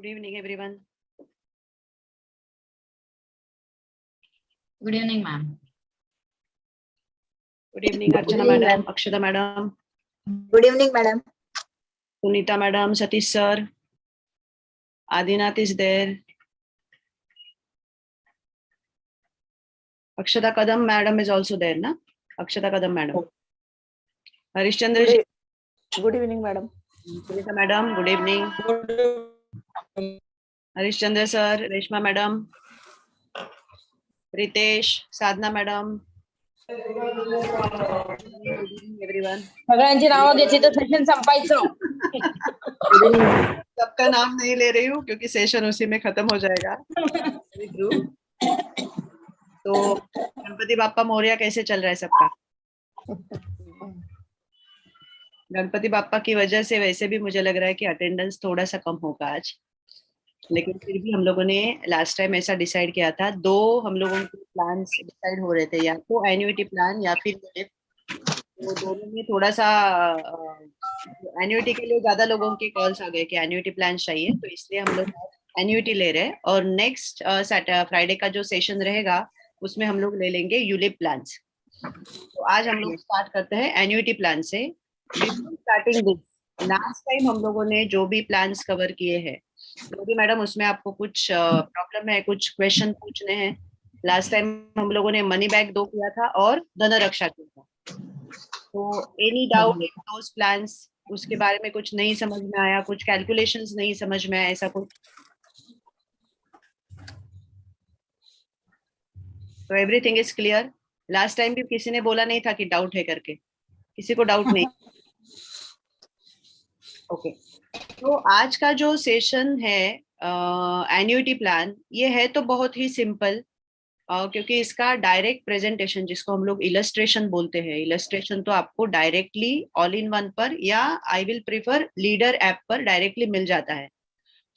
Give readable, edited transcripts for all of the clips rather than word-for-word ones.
Good evening, everyone. Good evening, ma'am. Good evening, Archana madam, Akshada madam. Good evening, madam. Sunita madam, Satish sir. Adinath is there. Akshada Kadam madam is also there, na? Akshada Kadam madam. Harishchandra ji. Good evening, madam. Sunita madam, good evening. Harishchandra sir, Reshma madam. Ritesh, Sadhana madam. Good evening, everyone. सगळ्यांची नावं घेतली तर session संपायचं. सबका नाम नहीं ले रही हूँ क्योंकि सेशन उसी में खत्म हो जाएगा. Very true. तो गणपति बाप्पा मोरया कैसे चल रहा है सबका? गणपति बाप्पा की वजह से वैसे भी मुझे लग रहा है कि अटेंडेंस थोड़ा सा कम होगा आज, लेकिन फिर भी हम लोगों ने लास्ट टाइम ऐसा डिसाइड किया था. दो हम लोगों के प्लान्स डिसाइड हो रहे थे, या तो एन्युटी प्लान या फिर तो दोनों में थोड़ा सा एन्युटी के लिए ज्यादा लोगों के कॉल्स आ गए कि एन्युटी प्लान चाहिए, तो इसलिए हम लोग एन्युटी ले रहे हैं. और नेक्स्ट फ्राइडे का जो सेशन रहेगा उसमें हम लोग ले लेंगे यूलिप प्लान्स. तो आज हम लोग स्टार्ट करते हैं एन्युटी प्लान से. स्टार्टिंग दिस लास्ट टाइम हम लोगों ने जो भी प्लान्स कवर किए हैं, गौरी मैडम उसमें आपको कुछ प्रॉब्लम है, कुछ क्वेश्चन पूछने हैं. लास्ट टाइम हम लोगों ने मनी बैक 2 किया था और धन रक्षा किया था. तो any doubt in those plans, उसके बारे में कुछ नहीं समझ में आया, कुछ कैलकुलेशंस नहीं समझ में आया, ऐसा कुछ? तो everything is clear. Last time भी किसी ने बोला नहीं था कि डाउट है करके. किसी को डाउट नहीं? ओके. तो आज का जो सेशन है एन्युटी प्लान, ये है तो बहुत ही सिंपल, क्योंकि इसका डायरेक्ट प्रेजेंटेशन, जिसको हम लोग इलस्ट्रेशन बोलते हैं, इलस्ट्रेशन तो आपको डायरेक्टली ऑल इन वन पर या I will prefer leader app पर डायरेक्टली मिल जाता है.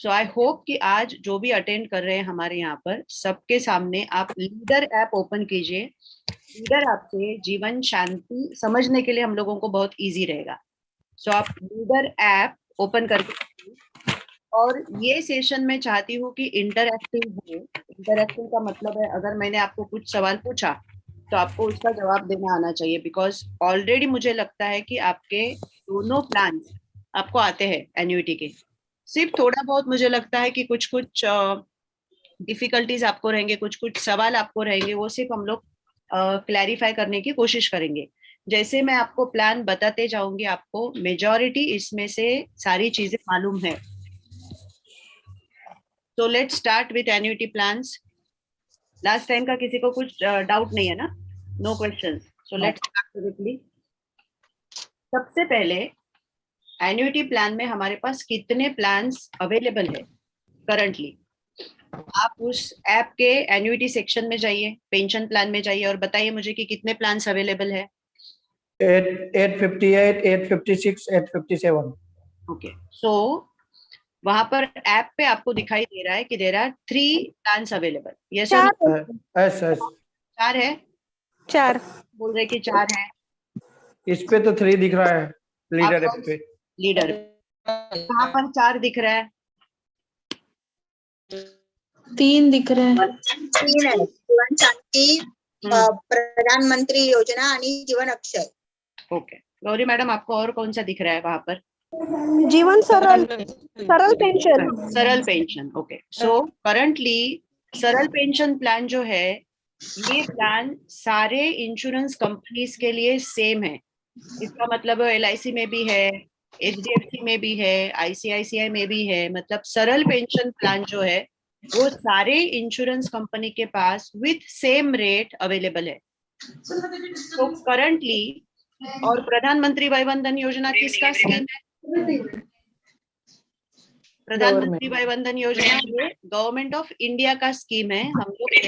सो आई होप कि आज जो भी अटेंड कर रहे हैं हमारे यहाँ पर, सबके सामने आप लीडर ऐप ओपन कीजिए. लीडर ऐप से जीवन शांति समझने के लिए हम लोगों को बहुत इजी रहेगा. सो आप लीडर ऐप ओपन करके, और ये सेशन मैं चाहती हूँ कि इंटरएक्टिव हो. इंटरएक्टिव का मतलब है, अगर मैंने आपको कुछ सवाल पूछा तो आपको उसका जवाब देना आना चाहिए, बिकॉज ऑलरेडी मुझे लगता है कि आपके दोनों प्लान आपको आते हैं एन्युटी के. सिर्फ थोड़ा बहुत मुझे लगता है कि कुछ कुछ डिफिकल्टीज आपको रहेंगे, कुछ कुछ सवाल आपको रहेंगे, वो सिर्फ हम लोग क्लैरिफाई करने की कोशिश करेंगे. जैसे मैं आपको प्लान बताते जाऊंगी, आपको मेजॉरिटी इसमें से सारी चीजें मालूम है. So let's start with annuity plans. Last time का किसी को कुछ डाउट नहीं है ना? No questions. So let's start quickly. सबसे पहले एन्युटी प्लान में हमारे पास कितने प्लान्स अवेलेबल है करंटली? आप उस ऐप के एन्युटी सेक्शन में जाइए, पेंशन प्लान में जाइए और बताइए मुझे कि कितने प्लान्स अवेलेबल है. 858, 856, 857. ओके. सो वहां पर ऐप पे आपको दिखाई दे रहा है कि there are 3 plans available. Yes sir? Yes. 4 है. 4 बोल रहे कि 4 है. इस पे तो 3 दिख रहा है लीडर ऐप पे. लीडर कहाँ पर 4 दिख रहा है? 3 दिख रहे हैं. 3 आहे. जीवन शांती, प्रधानमंत्री योजना आणि जीवन अक्षय. ओके. गौरी मैडम, आपको और कौन सा दिख रहा है वहां पर? जीवन सरल पेंशन. सरल पेंशन. ओके. सो करंटली सरल पेंशन प्लान जो है, ये प्लान सारे इंश्योरेंस कंपनीज के लिए सेम है. इसका मतलब LIC में भी है, HDFC में भी है, ICICI में भी है. मतलब सरल पेंशन प्लान जो है वो सारे इंश्योरेंस कंपनी के पास विथ सेम रेट अवेलेबल है. तो करंटली, और प्रधानमंत्री वय वंदन योजना किसका स्कीम है? प्रधानमंत्री वय वंदन योजना ये गवर्नमेंट ऑफ इंडिया का स्कीम है. हम लोग एक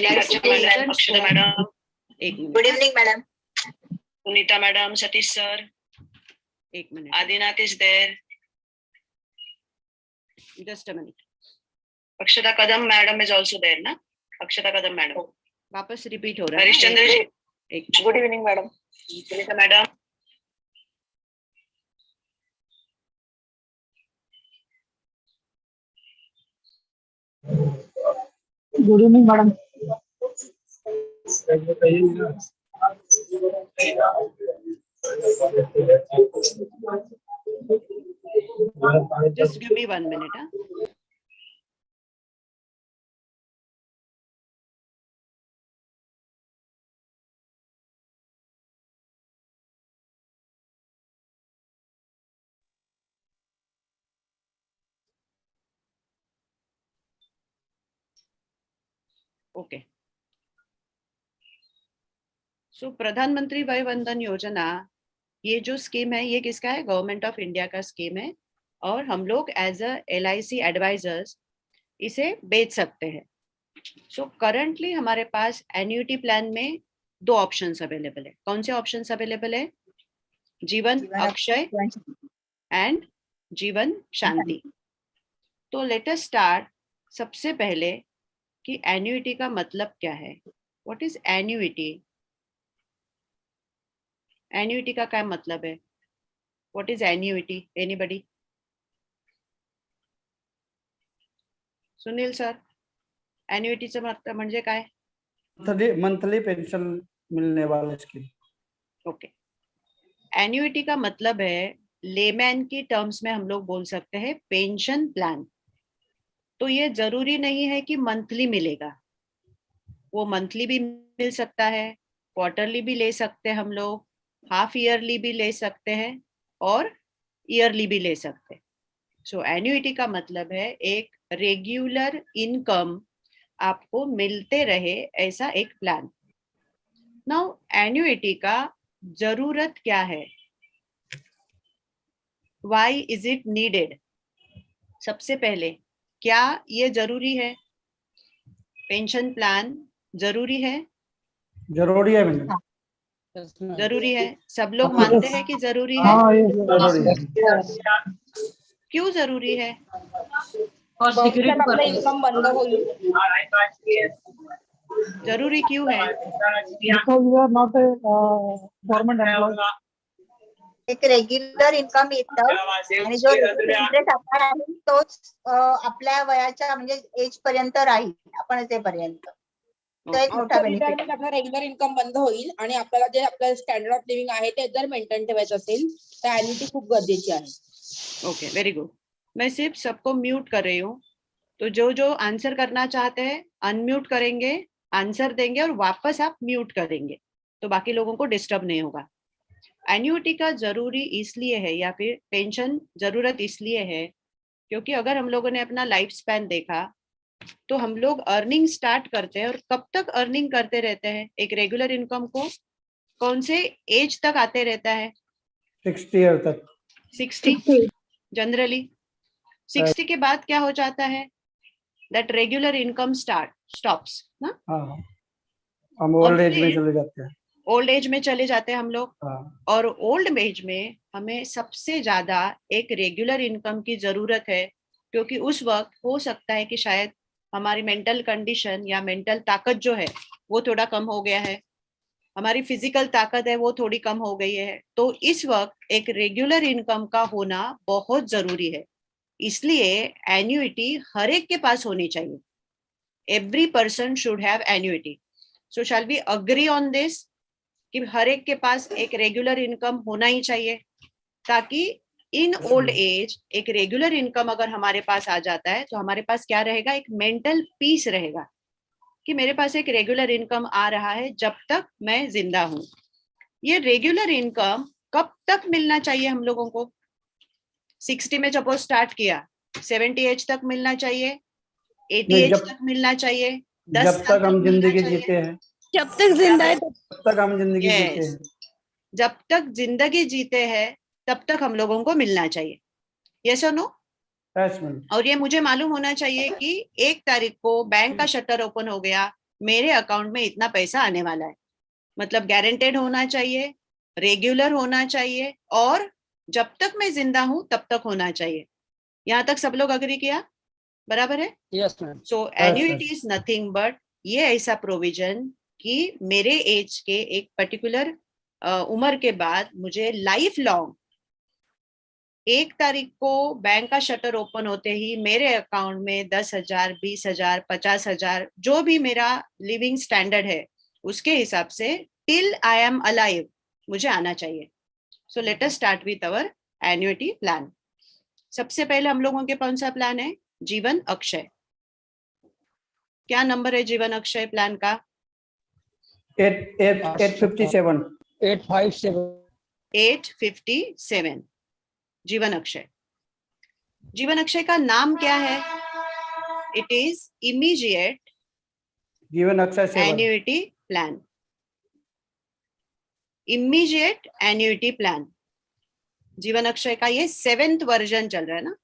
minute. Good evening madam. Sunita madam, Satish sir, एक minute. Adinath is there. Just a minute. Akshata Kadam madam is also there ना? अक्षता कदम मैडम वापस रिपीट हो रहा है. हरिश्चंद्र जी, एक. Good evening madam. Sunita madam, good evening madam. Just give me 1 minute. Huh? Okay, so प्रधानमंत्री वय वंदन योजना, ये जो स्कीम है ये किसका है? गवर्नमेंट ऑफ इंडिया का स्कीम है, और हम लोग एज अ LIC एडवाइजर्स इसे बेच सकते हैं। सो करंटली हमारे पास एन्युटी प्लान में 2 ऑप्शंस अवेलेबल है। कौन से ऑप्शंस अवेलेबल है? जीवन अक्षय एंड जीवन शांति। तो लेट अस स्टार्ट। सबसे पहले कि एन्युटी का मतलब क्या है? What is annuity? एन्युटी का क्या मतलब है? What is annuity? Anybody? Sunil sir, एन्युटीचं मतलब म्हणजे काय? मंथली पेंशन मिलने वाला स्कीम। ओके, एन्युटी का मतलब है, लेमैन की टर्म्स में हम लोग बोल सकते हैं पेंशन प्लान। तो ये जरूरी नहीं है कि मंथली मिलेगा, वो मंथली भी मिल सकता है, क्वार्टरली भी ले सकते हैं हम लोग, हाफ ईयरली भी ले सकते हैं और ईयरली भी ले सकते हैं। सो एन्युटी का मतलब है एक रेगुलर इनकम आपको मिलते रहे, ऐसा एक प्लान। नाउ एन्युटी का जरूरत क्या है? Why is it needed? सबसे पहले क्या ये जरूरी है? पेंशन प्लान जरूरी है? जरूरी है मैडम। जरूरी है, सब लोग मानते हैं कि जरूरी है। हाँ, ये जरूरी है। क्यों जरूरी है? भविष्यात आपलं इन्कम बंद होईल. जरूरी क्यों है? because we are not a government employee. एक रेग्युलर इन्कम येतं आणि जो इंटरेस्ट आपण आहे तोच आपल्या वयाच्या म्हणजे एज पर्यंत राहील, आपण असेपर्यंत. तो एक मोठा बेनिफिट रिटायरमेंट आपलं रेग्युलर इन्कम बंद होईल आणि आपल्याला जे आपलं स्टँडर्ड ऑफ लिव्हिंग आहे ते जर मेंटेन ठेवायचं असेल तर एन्युटी खूप गरजेची आहे. Okay, very good. मैं सिर्फ सबको म्यूट कर रही हूँ, तो जो जो आंसर करना चाहते हैं अनम्यूट करेंगे, आंसर देंगे और वापस आप म्यूट करेंगे, तो बाकी लोगों को डिस्टर्ब नहीं होगा। एन्युटी का जरूरी इसलिए है या फिर पेंशन जरूरत इसलिए है क्योंकि अगर हम लोगों ने अपना लाइफ स्पैन देखा तो हम लोग अर्निंग स्टार्ट करते हैं और कब तक अर्निंग करते रहते हैं? एक रेगुलर इनकम को कौन से एज तक आते रहता है? 60 ईयर तक। 60 जनरली। 60 के बाद क्या हो जाता है? दैट रेगुलर इनकम स्टॉप्स ना। हाँ, हम ओल्ड एज में चले जाते हैं। ओल्ड एज में चले जाते हैं हम लोग। हाँ। और ओल्ड एज में हमें सबसे ज्यादा एक रेगुलर इनकम की जरूरत है, क्योंकि उस वक्त हो सकता है कि शायद हमारी मेंटल कंडीशन या मेंटल ताकत जो है वो थोड़ा कम हो गया है, हमारी फिजिकल ताकत है वो थोड़ी कम हो गई है। तो इस वक्त एक रेगुलर इनकम का होना बहुत जरूरी है। इसलिए एन्युटी हर एक के पास होनी चाहिए। Every person should have annuity. So shall we agree on this कि हर एक के पास एक रेगुलर इनकम होना ही चाहिए, ताकि इन ओल्ड एज एक रेगुलर इनकम अगर हमारे पास आ जाता है तो हमारे पास क्या रहेगा? एक मेंटल पीस रहेगा कि मेरे पास एक रेगुलर इनकम आ रहा है जब तक मैं जिंदा हूं। ये रेगुलर इनकम कब तक मिलना चाहिए हम लोगों को? 60 में सपोज स्टार्ट किया, 70 एज तक मिलना चाहिए, 80 एज तक मिलना चाहिए, 10 जब तक हम जिंदगी जीते हैं, जब तक जिंदा है तब तक हम जिंदगी जीते हैं। जब तक जिंदगी जीते हैं तब तक हम लोगों को मिलना चाहिए। यस और नो? Yes ma'am. और ये मुझे मालूम होना चाहिए कि 1 तारीख को बैंक का शटर ओपन हो गया, मेरे अकाउंट में इतना पैसा आने वाला है। मतलब गारंटेड होना चाहिए, रेगुलर होना चाहिए, और जब तक मैं जिंदा हूं तब तक होना चाहिए। यहाँ तक सब लोग अग्री किया? बराबर है? Yes ma'am. So annuity is nothing but ये ऐसा प्रोविजन कि मेरे एज के एक पर्टिकुलर उम्र के बाद मुझे लाइफ लॉन्ग 1 तारीख को बैंक का शटर ओपन होते ही मेरे अकाउंट में 10,000, 20,000, 50,000 जो भी मेरा लिविंग स्टैंडर्ड है उसके हिसाब से टिल आई एम अलाइव मुझे आना चाहिए. सो let us start with our annuity plan. सबसे पहले हम लोगों के कौन सा प्लान है? जीवन अक्षय. क्या नंबर है जीवन अक्षय प्लान का? 857. 857 जीवन अक्षय. जीवन अक्षय का नाम क्या है? इट इज इमीडिएट जीवन Akshay 7. Annuity plan. Immediate annuity plan जीवन अक्षय का ये 7th वर्जन चल रहा है ना.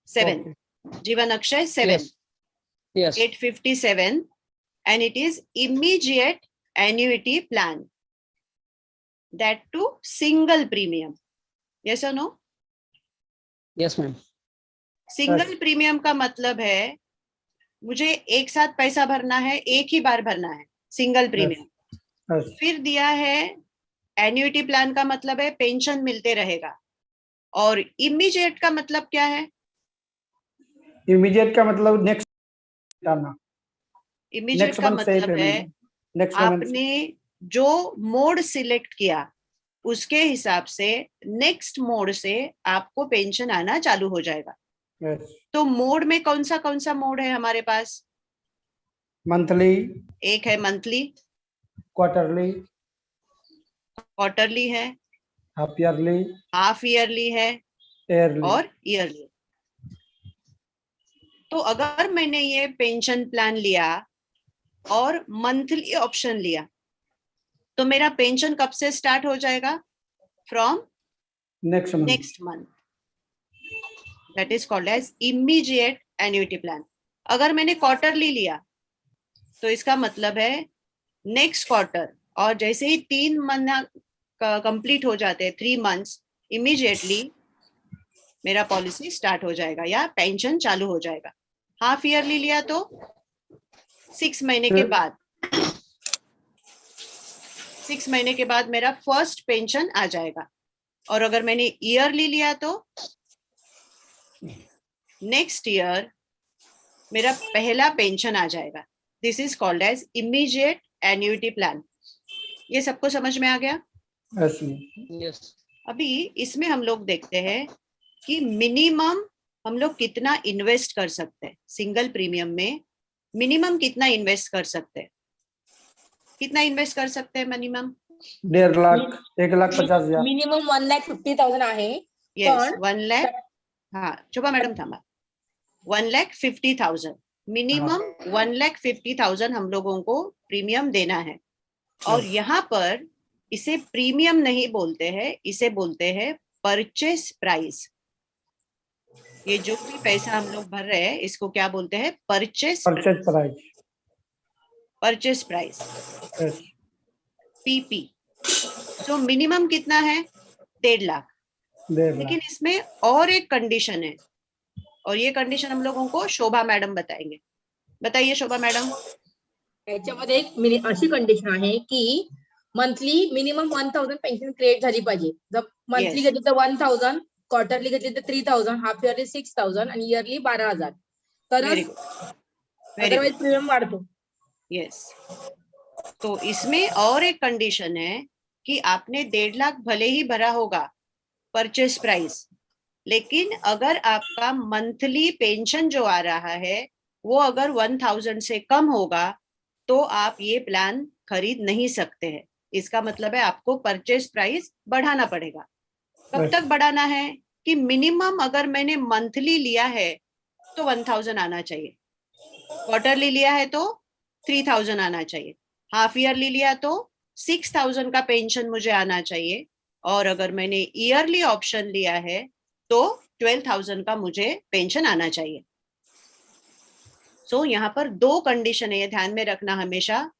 7 जीवन Akshay 7. Yes. 857 and it is immediate annuity plan, that too single premium. Yes or no? Yes, ma'am. Single premium का मतलब है मुझे एक साथ पैसा भरना है, एक ही बार भरना है. Single premium. Yes. फिर दिया है एन्युटी प्लान का मतलब है पेंशन मिलते रहेगा. और इमीडिएट का मतलब क्या है? इमीडिएट का मतलब नेक्स्ट आना. इमीडिएट नेक्स्ट का मंथ से मतलब है नेक्स्ट मंथ. आपने जो मोड सिलेक्ट किया उसके हिसाब से नेक्स्ट मोड से आपको पेंशन आना चालू हो जाएगा. यस. तो मोड में कौन सा मोड है हमारे पास? मंथली, एक है मंथली, क्वार्टरली, क्वार्टरली है, हाफ ईयरली, हाफ ईयरली है ईयरली. और ईयरली. तो अगर मैंने ये पेंशन प्लान लिया और मंथली ऑप्शन लिया तो मेरा पेंशन कब से स्टार्ट हो जाएगा? From next month. Next month. That is called as immediate annuity plan. अगर मैंने क्वार्टरली लिया तो इसका मतलब है नेक्स्ट क्वार्टर, और जैसे ही 3 महीना कंप्लीट हो जाते हैं, 3 मंथ्स, इमीडिएटली मेरा पॉलिसी स्टार्ट हो जाएगा या पेंशन चालू हो जाएगा. हाफ ईयरली लिया तो 6 महीने के बाद, 6 महीने के बाद मेरा फर्स्ट पेंशन आ जाएगा. और अगर मैंने ईयरली लिया तो नेक्स्ट ईयर मेरा पहला पेंशन आ जाएगा. This is called as immediate annuity plan. ये सबको समझ में आ गया? यस. Yes. अभी इसमें हम लोग देखते हैं कि मिनिमम हम लोग कितना इन्वेस्ट कर सकते हैं. सिंगल प्रीमियम में मिनिमम कितना इन्वेस्ट कर सकते हैं? कितना इन्वेस्ट कर सकते हैं मिनिमम? 1.5 लाख, 1,50,000. मिनिमम 1,50,000 आहे. यस, पण 1 लाख. हाँ शोभा मैडम थांबा. 1,50,000 मिनिमम. 1,50,000 हम लोगों को प्रीमियम देना है. और यहाँ पर इसे प्रीमियम नहीं बोलते हैं, इसे बोलते हैं परचेस प्राइस. ये जो भी पैसा हम लोग भर रहे हैं इसको क्या बोलते हैं? Purchase price. Purchase price, yes. PP. So minimum कितना है? 1.5 लाख. 1.5 लाख. लेकिन इसमें और एक कंडीशन है, और ये कंडीशन हम लोगों को शोभा मैडम बताएंगे. बताइए शोभा मैडम. याच्यामध्ये एक अशी कंडिशन आहे की मंथली मिनिमम 1,000 पेन्शन क्रिएट झाली पाहिजे. जर मंथली Yes. घेतली तर 1,000, क्वार्टरली घेतली तर 3,000, हाफ इयरली 6,000 आणि इयरली 12,000. वेरी तरच good. Very otherwise good. Premium वाढतो. यस. तो इसमें और एक कंडीशन है कि आपने 1.5 लाख भले ही भरा होगा परचेस प्राइस, लेकिन अगर आपका मंथली पेंशन जो आ रहा है वो अगर 1,000 से कम होगा तो आप ये प्लान खरीद नहीं सकते हैं. इसका मतलब है आपको परचेस प्राइस बढ़ाना पड़ेगा. कब Yes. तक बढ़ाना है? कि मिनिमम अगर मैंने मंथली लिया है तो 1,000 आना चाहिए, क्वार्टरली लिया है तो 3,000 आना चाहिए, हाफ ईयरली लिया तो 6,000 का पेंशन मुझे आना चाहिए, और अगर मैंने ईयरली ऑप्शन लिया है तो 12,000 का मुझे पेंशन आना चाहिए. सो यहाँ पर 2 कंडीशन है, ये ध्यान में रखना हमेशा.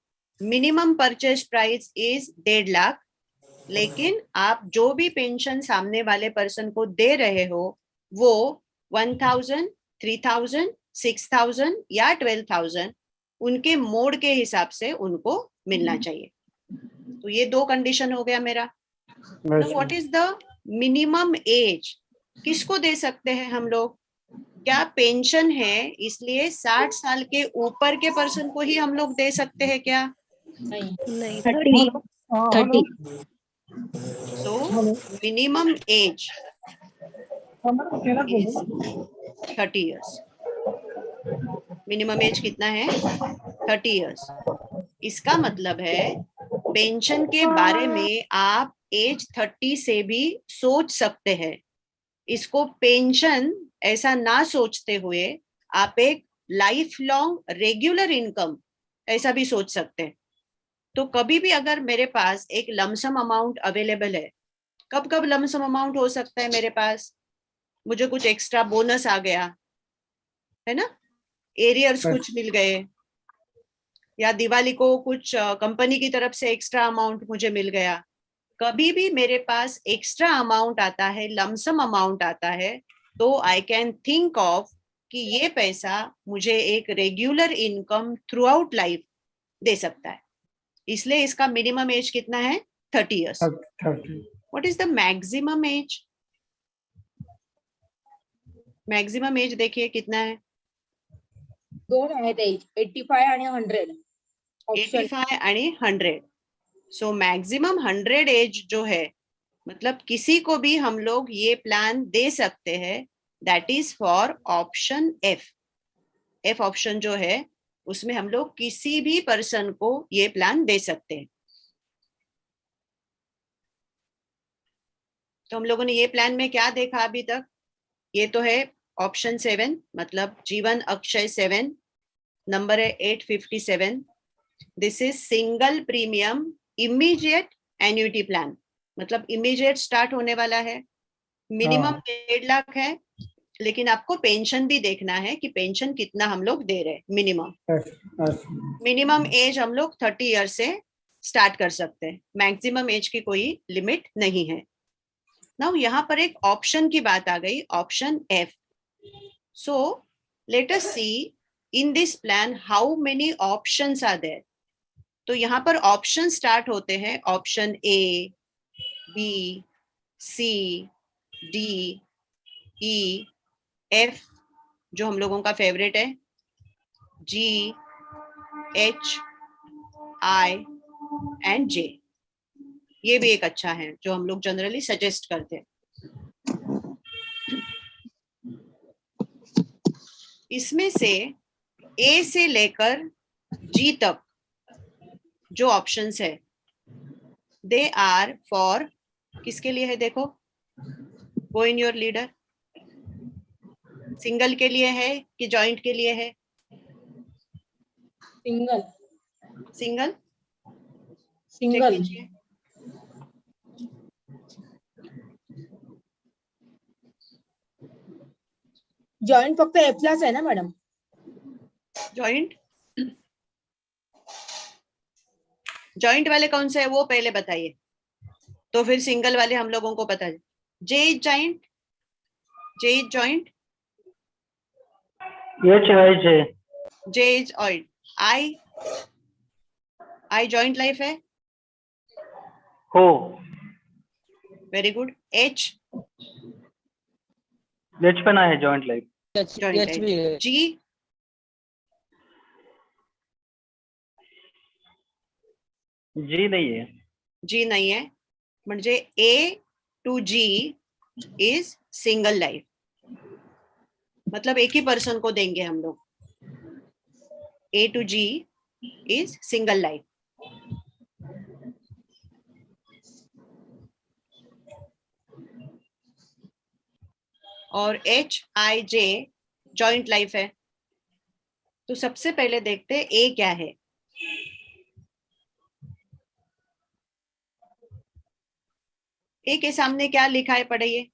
Minimum purchase price is 1.5 lakh, लेकिन आप जो भी पेंशन सामने वाले पर्सन को दे रहे हो वो 1,000, 3,000, 6,000 या 12,000 उनके मोड के हिसाब से उनको मिलना चाहिए. तो ये 2 कंडीशन हो गया मेरा. What is the minimum age किसको दे सकते हैं हम लोग? क्या पेंशन है इसलिए 60 साल के ऊपर के पर्सन को ही हम लोग दे सकते हैं क्या? नहीं. नहीं 30. 30 so minimum age is 30 years. Minimum age कितना है? 30 years. इसका मतलब है पेंशन के बारे में आप एज 30 से भी सोच सकते हैं. इसको पेंशन ऐसा ना सोचते हुए आप एक लाइफ लॉन्ग रेगुलर इनकम ऐसा भी सोच सकते हैं. तो कभी भी अगर मेरे पास एक लमसम अमाउंट अवेलेबल है, कब कब लमसम अमाउंट हो सकता है मेरे पास? मुझे कुछ एक्स्ट्रा बोनस आ गया है ना, एरियर्स कुछ मिल गए, या दिवाली को कुछ कंपनी की तरफ से एक्स्ट्रा अमाउंट मुझे मिल गया. कभी भी मेरे पास एक्स्ट्रा अमाउंट आता है, लमसम अमाउंट आता है, तो आई कैन थिंक ऑफ कि ये पैसा मुझे एक regular income throughout life दे सकता है. इसलिए इसका मिनिमम एज कितना है? 30 years. 30. What is the maximum age? Maximum age देखिए कितना है? 2 आहेत एज, 85 आणि 100. ऑप्शन 85 आणि 100. सो मैक्सिमम 100 एज जो है, मतलब किसी को भी हम लोग ये प्लान दे सकते हैं. That is for option F. F option जो है उसमें हम लोग किसी भी पर्सन को ये प्लान दे सकते हैं. तो हम लोगों ने ये प्लान में क्या देखा अभी तक? ये तो है ऑप्शन 7, मतलब जीवन अक्षय 7. नंबर है 857. This is single premium immediate annuity plan, मतलब इमीडिएट स्टार्ट होने वाला है. मिनिमम 1.5 लाख है, लेकिन आपको पेंशन भी देखना है कि पेंशन कितना हम लोग दे रहे हैं. मिनिमम एज हम लोग 30 ईयर से स्टार्ट कर सकते हैं. मैक्सिमम एज की कोई लिमिट नहीं है. नाउ यहाँ पर एक ऑप्शन की बात आ गई, option F. So let us see in this plan how many options are there. तो यहाँ पर ऑप्शन स्टार्ट होते हैं option A, B, C, D, E, F जो हम लोगों का फेवरेट है, जी, एच, आई एंड जे. ये भी एक अच्छा है जो हम लोग जनरली सजेस्ट करते हैं. इसमें से ए से लेकर जी तक जो ऑप्शंस है, दे आर फॉर किसके लिए है? देखो, गो इन योर लीडर. सिंगल के लिए है कि जॉइंट के लिए है? सिंगल. सिंगल. सिंगल. जॉइंट फक्त एफलाच आहे ना मॅडम? जॉइंट. जॉइंट वाले कौन से है वो पहले बताइए, तो फिर सिंगल वाले हम लोगों को पता है. J is joint. J is joint. J is ऑइड. आई. आई जॉइंट लाइफ है. हो. Very good. एच. एच पण आहे joint life. Joint life. G. G नहीं है. जी नहीं है, म्हणजे A to G is single life, मतलब एक ही पर्सन को देंगे हम लोग. A to G is single life. और H I J joint life है. तो सबसे पहले देखते हैं ए क्या है. ए के सामने क्या लिखा है, पढ़िए.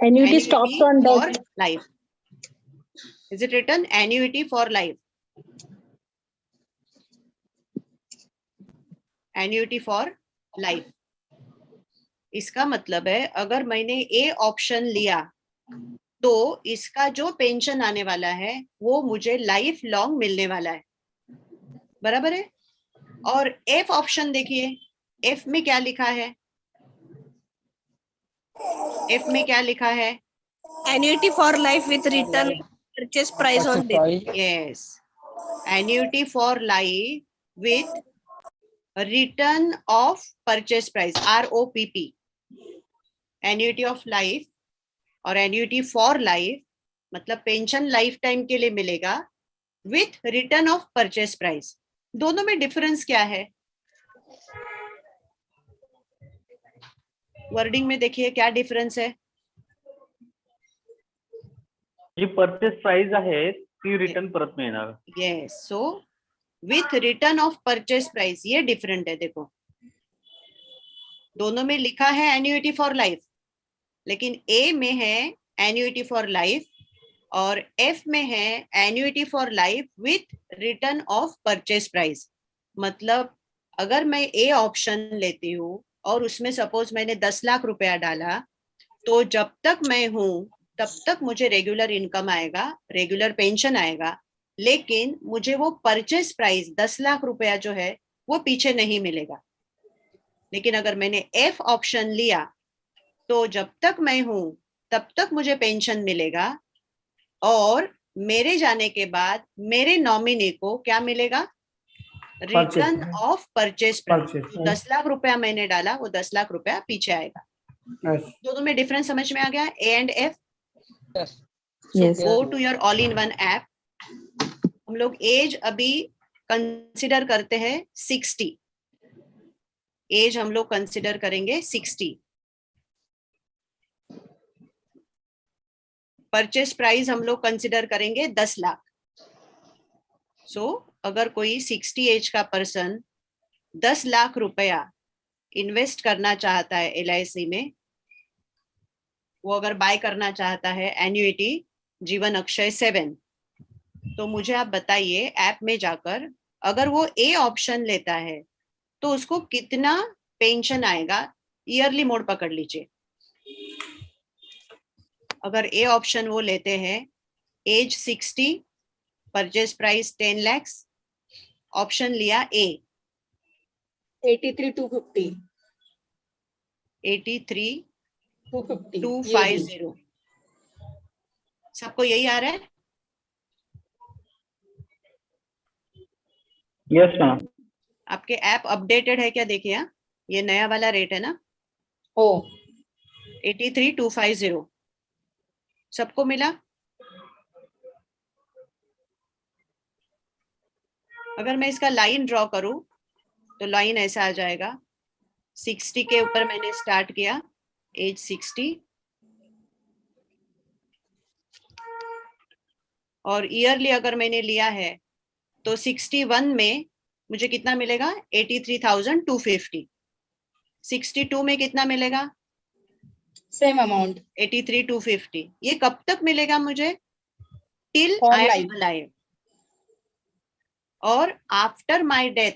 Annuity stops on for death. life. Is it written annuity for life? Annuity for life. इसका मतलब है अगर मैंने ए ऑप्शन लिया तो इसका जो पेंशन आने वाला है वो मुझे लाइफ लॉन्ग मिलने वाला है. बराबर है. और एफ ऑप्शन देखिए, एफ में क्या लिखा है? एफ में क्या लिखा है? Annuity for life with return purchase price on death. Yes, annuity for life with return of purchase price, ROPP. Annuity of life और annuity for life मतलब पेंशन लाइफ टाइम के लिए मिलेगा with return of purchase price. दोनों में difference क्या है? Wording में देखिए क्या डिफरेंस है। जी परचेस प्राइस आहे ती रिटर्न परत मिळणार. Yes, so with return of purchase price ये डिफरेंट है। देखो दोनों में लिखा है एन्युइटी फॉर लाइफ, लेकिन ए में है एन्युइटी फॉर लाइफ और एफ में है annuity for life with return of purchase price. मतलब अगर मैं ए ऑप्शन लेती हूँ और उसमें सपोज मैंने 10 लाख रुपया डाला, तो जब तक मैं हूं तब तक मुझे रेगुलर इनकम आएगा, रेगुलर पेंशन आएगा, लेकिन मुझे वो परचेस प्राइस 10 लाख रुपया जो है वो पीछे नहीं मिलेगा। लेकिन अगर मैंने एफ ऑप्शन लिया तो जब तक मैं हूं तब तक मुझे पेंशन मिलेगा और मेरे जाने के बाद मेरे नॉमिनी को क्या मिलेगा? Return of purchase price. 10 lakh रुपया मैंने डाला, वो 10 लाख रुपया पीछे आएगा। दोनों में डिफरेंस समझ में आ गया? A and F. Go to your all in one app. हम लोग एज अभी कंसिडर करते हैं 60। एज हम लोग कंसिडर करेंगे 60। परचेस प्राइस हम लोग कंसिडर करेंगे 10 लाख। सो अगर कोई 60 एज का पर्सन 10 लाख रुपया इन्वेस्ट करना चाहता है LIC में, वो अगर बाय करना चाहता है एन्युइटी जीवन अक्षय 7, तो मुझे आप बताइए ऐप में जाकर अगर वो ए ऑप्शन लेता है तो उसको कितना पेंशन आएगा? ईयरली मोड पकड़ लीजिए। अगर ए ऑप्शन वो लेते हैं, age 60, purchase price 10 lakh, option लिया ए, 83,250 83,250। सबको यही आ रहा है? Yes ma'am. आपके ऐप अपडेटेड है क्या? देखिए ये नया वाला रेट है ना। हो 83,250 सबको मिला? अगर मैं इसका लाइन ड्रॉ करूं तो लाइन ऐसा आ जाएगा। 60 के ऊपर मैंने स्टार्ट किया, एज 60, और ईयरली अगर मैंने लिया है तो 61 में मुझे कितना मिलेगा? 83,250। 62 में कितना मिलेगा? Same amount 83,250। ये कब तक मिलेगा मुझे? Till For I am life. Alive. और आफ्टर माय डेथ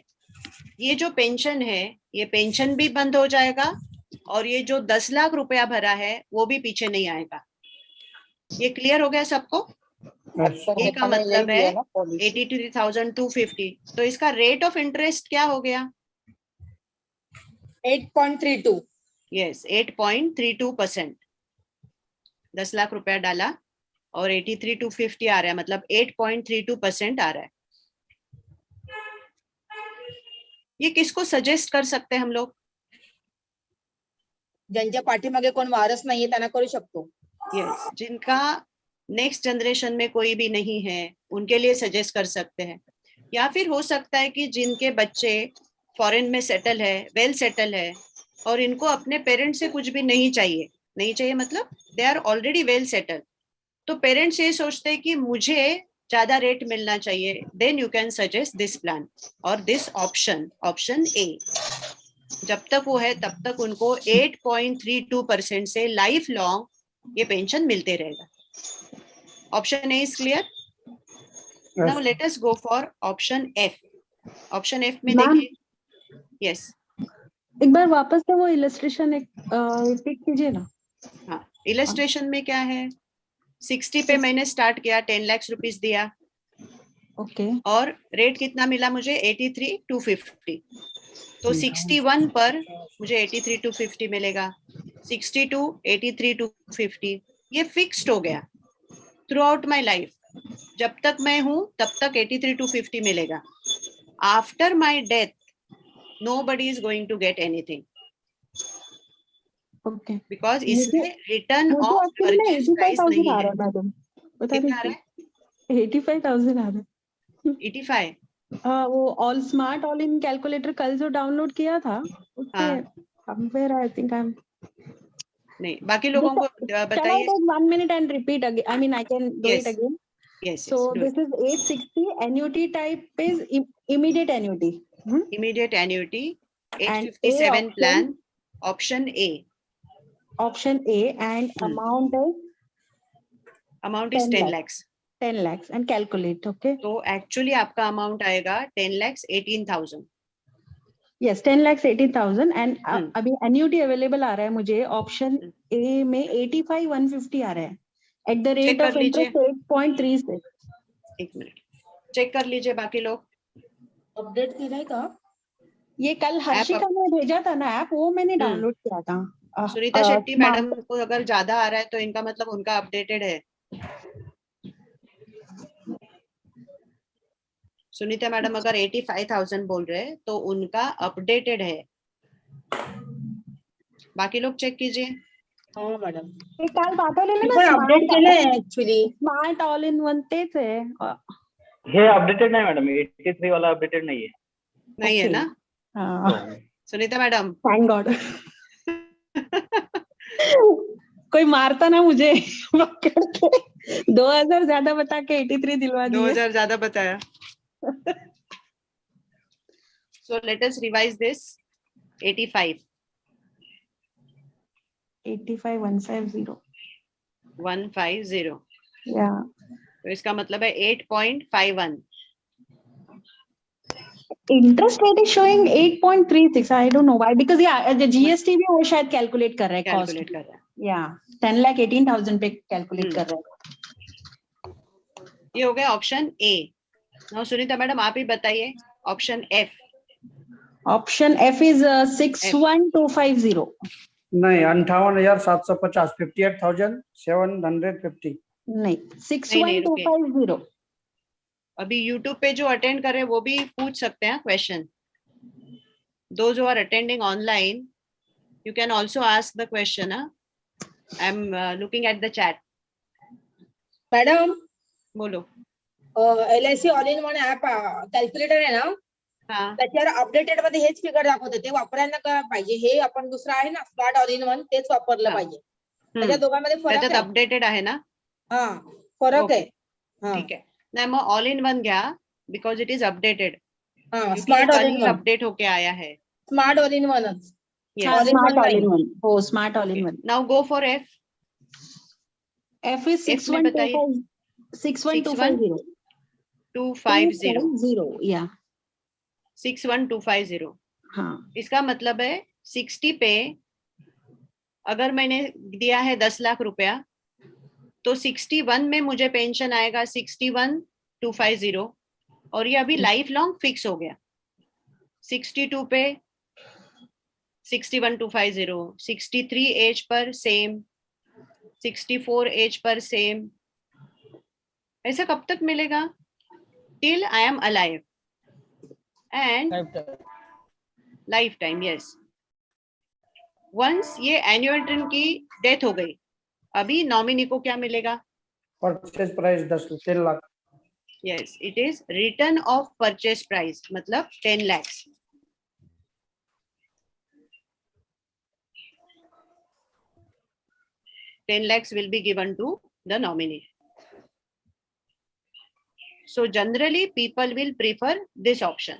ये जो पेंशन है, ये पेंशन भी बंद हो जाएगा और ये जो 10 लाख रुपया भरा है वो भी पीछे नहीं आएगा। ये क्लियर हो गया सबको? ये का मतलब है 83,250। तो इसका रेट ऑफ इंटरेस्ट क्या हो गया? 8.32 यस, 8.32%। 10 लाख रुपया डाला और 83,250 आ रहा है, मतलब 8.32% आ रहा है। ये किसको सजेस्ट कर सकते हैं हम लोग? ज्यांच्या पाठीमागे कोण वारस नाहीये त्यांना करू शकतो. यस, जिनका नेक्स्ट जनरेशन में कोई भी नहीं है उनके लिए सजेस्ट कर सकते हैं। या फिर हो सकता है कि जिनके बच्चे फॉरेन में सेटल है, वेल सेटल है, और इनको अपने पेरेंट्स से कुछ भी नहीं चाहिए। नहीं चाहिए मतलब they are already well settled. तो पेरेंट्स ये सोचते हैं कि मुझे ज्यादा रेट मिलना चाहिए, then you can suggest this plan और दिस ऑप्शन, ऑप्शन ए। जब तक वो है तब तक उनको 8.32% से लाइफ लॉन्ग ये पेंशन मिलते रहेगा। Option A is clear? Now let us go for option F. Option F में मैम, देखिए। यस, एक बार वापस से वो इलस्ट्रेशन एक रिपीट कीजिए ना। हाँ, इलस्ट्रेशन में क्या है? 60 पे मैंने स्टार्ट किया, 10 लाख रुपीस दिया, ओके, और रेट कितना मिला मुझे? 83,250। तो 61 पर मुझे 83,250 मिलेगा, 62, 83,250, ये फिक्स्ड हो गया थ्रू आउट माई लाइफ। जब तक मैं हूं तब तक 83,250 मिलेगा। After my death nobody is going to get anything okay because इसमें रिटर्न मुझे ऑफ एक्चुअली में परचेज प्राइस 85,000 नहीं आ है। रहा है मैडम, बता कितना आ रहा दीजिए। है? 85,000 आ रहा है। 85। वो ऑल स्मार्ट ऑल इन कैलकुलेटर कल जो डाउनलोड किया था उसमें हाँ। somewhere I think I'm नहीं, बाकी लोगों को Shall I बताइए। take 1 minute and repeat again? I mean, I can do Yes. it again. Yes, So yes, do this is 860 annuity type is immediate annuity. immediate annuity, And 857 A plan, option A. option A and amount is Amount is 10 10 lakhs. lakhs. 10 lakhs and calculate, okay? तो actually आपका amount आएगा 10,18,000। Yes, 10 lakhs 18,000 and अभी annuity available आ रहा है मुझे option A में 85,150 आ रहा है at the rate कर of लीजिए। interest 8.36. एक मिनट चेक कर लीजिए बाकी लोग। अपडेट केलाय का? ये कल हर्षिका ने भेजा था ना ऐप, वो मैंने डाउनलोड किया था। सुनीता शेट्टी मैडम को अगर ज्यादा आ रहा है तो इनका मतलब उनका अपडेटेड है। सुनीता मैडम अगर 85,000 बोल रहे हैं तो उनका अपडेटेड है। बाकी लोग चेक कीजिए। हो मॅडम, ते काल पाठवलेलं मी ना पण अपडेट केलंय actually. Smart all in one तेच आहे। हे अपडेटेड नाही मॅडम, 83 वाला अपडेटेड नाहीये। नहीं है ना? Sunita madam thank God. कोई मारता ना मुझे पकड़ के 2,000 ज्यादा बता के 83 दिलवा दिए। 2,000 ज्यादा बताया। So let us revise this. 85 85,150 150। या तो इसका मतलब है 8.51। Interest rate is showing 8.36। I don't know why, because ये जीएसटी भी वो शायद कैलकुलेट कर रहा है कॉस्ट। कैलकुलेट कर रहा है। या 10,18,000 पे कैलकुलेट कर रहा है। ये हो गया option A. Now Sunita madam आप ही बताइए option F. Option F is 61,250। नहीं 58,750 58,750 नहीं 61,250। अभी यूट्यूब पे जो अटेंड कर रहे हैं वो भी पूछ सकते हैं question. Those who are attending online, you can also ask the question. I'm looking at the chat. Madam बोलो। LIC all in one app calculator आहे ना, हाँ त्याच्यावर अपडेटेड मध्ये हेच फिगर दाखवते, ते वापरायला काय पाहिजे? हे आपण दुसरं आहे ना स्मार्ट ऑल इन वन, तेच वापरलं पाहिजे। त्याच्या दोघांमध्ये फरक त्याच्यात आहे। अपडेटेड आहे ना? हा फरक Okay. आहे। ठीक आहे। नाही मग ऑल इन वन घ्या बिकॉज इट इज अपडेटेड। हा smart all in one, update होके आया है। स्मार्ट ऑल इन वनच। Smart all in one. हो smart all in one. Now go for F. F is 61,250। 250 या 61,250। हाँ इसका मतलब है 60 पे अगर मैंने दिया है 10 लाख रुपया तो 61 में मुझे पेंशन आएगा 61,250 और ये अभी लाइफ लॉन्ग फिक्स हो गया। 62 पे 61,250, 63 as per same, 64 as per same. ऐसा कब तक मिलेगा? Till I am alive and life time. Yes, once ये एनुअल रिटर्न की डेथ हो गई, अभी नॉमिनी को क्या मिलेगा? Purchase price 10 lakh. Yes, it is return of purchase price, मतलब 10 lakhs। $10 lakhs will be given to the nominee. So generally people will prefer this option.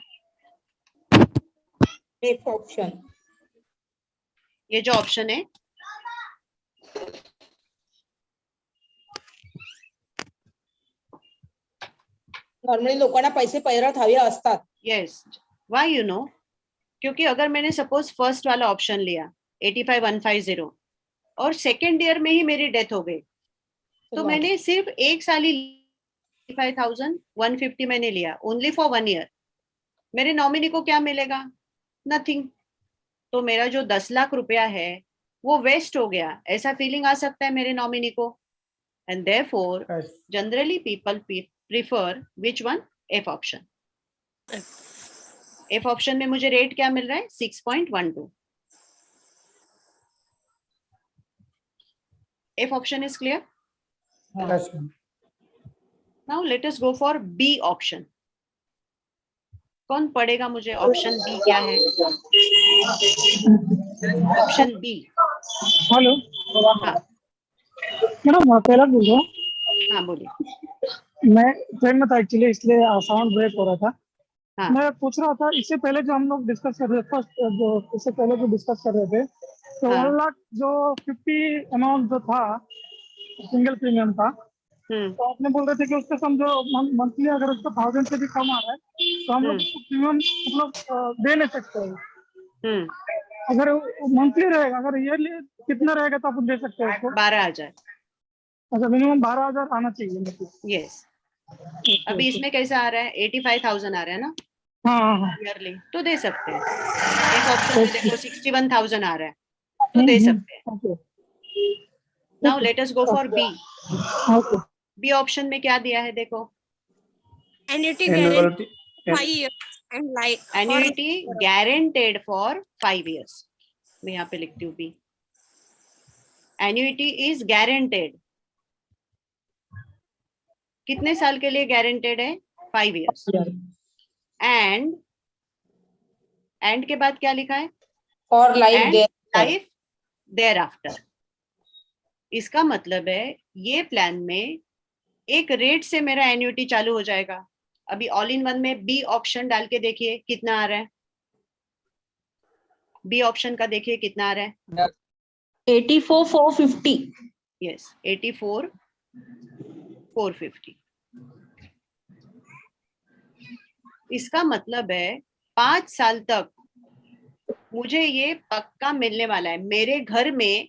Next option, ये जो ऑप्शन है नॉर्मली लोकांना पैसे परत हवे असतात। Yes, why you know? क्योंकि अगर मैंने सपोज फर्स्ट वाला ऑप्शन लिया 85,150 और सेकेंड ईयर में ही मेरी डेथ हो गई तो मैंने सिर्फ एक साल ही 85,150 मैंने लिया, ओनली फॉर 1 year। मेरे नॉमिनी को क्या मिलेगा? नथिंग। तो मेरा जो 10 लाख रुपया है वो वेस्ट हो गया, ऐसा फीलिंग आ सकता है मेरे नॉमिनी को। And therefore Yes. Generally people prefer which one? F option. F option में मुझे रेट क्या मिल रहा है? 6.12। F option is clear. Yes, ma'am. Now let us go for B option. कौन पढ़ेगा मुझे ऑप्शन बी क्या है? Option B. हेलो हाँ मैडम, पहला बोल रहा हूँ। हाँ बोलिए। मैं ट्रेन में था एक्चुअली, इसलिए साउंड ब्रेक हो रहा था। हाँ मैं पूछ रहा था, इससे पहले जो हम लोग डिस्कस कर रहे थे, फर्स्ट जो इससे पहले जो डिस्कस कर रहे थे, तो हाँ। 1 लाख जो 50 अमाउंट जो था सिंगल प्रीमियम का, तो आपने बोल रहे थे कि उसका समझो मंथली अगर उसका 1000 से भी कम आ रहा है तो हम लोग प्रीमियम मतलब दे नहीं सकते हैं। अगर मंथली रहेगा, अगर ईयरली कितना रहेगा तो आप दे सकते हैं उसको? 12,000। अच्छा, मिनिमम 12,000 आना चाहिए मतलब। यस। अभी इसमें कैसा आ रहा है? 85,000 आ रहा है ना हाँ हाँ। ईयरली, तो दे सकते हैं। एक ऑप्शन में देखो 61,000 आ रहा है, तो दे सकते हैं। Okay now let us go for B. Okay. B option में क्या दिया है देखो? Annuity guarantee Annuity. 5 years and life for annuity guaranteed for 5 years। मैं यहाँ पे लिखती हूँ बी। Annuity is guaranteed. कितने साल के लिए गारंटेड है? 5 years। एंड के बाद क्या लिखा है? For life and there. Life thereafter. इसका मतलब है ये प्लान में एक रेट से मेरा एन्युइटी चालू हो जाएगा। अभी ऑल इन वन में बी ऑप्शन डाल के देखिए कितना आ रहा है। बी ऑप्शन का देखिए कितना आ रहा है? 84,450। यस, 84,450। इसका मतलब है 5 साल तक मुझे ये पक्का मिलने वाला है। मेरे घर में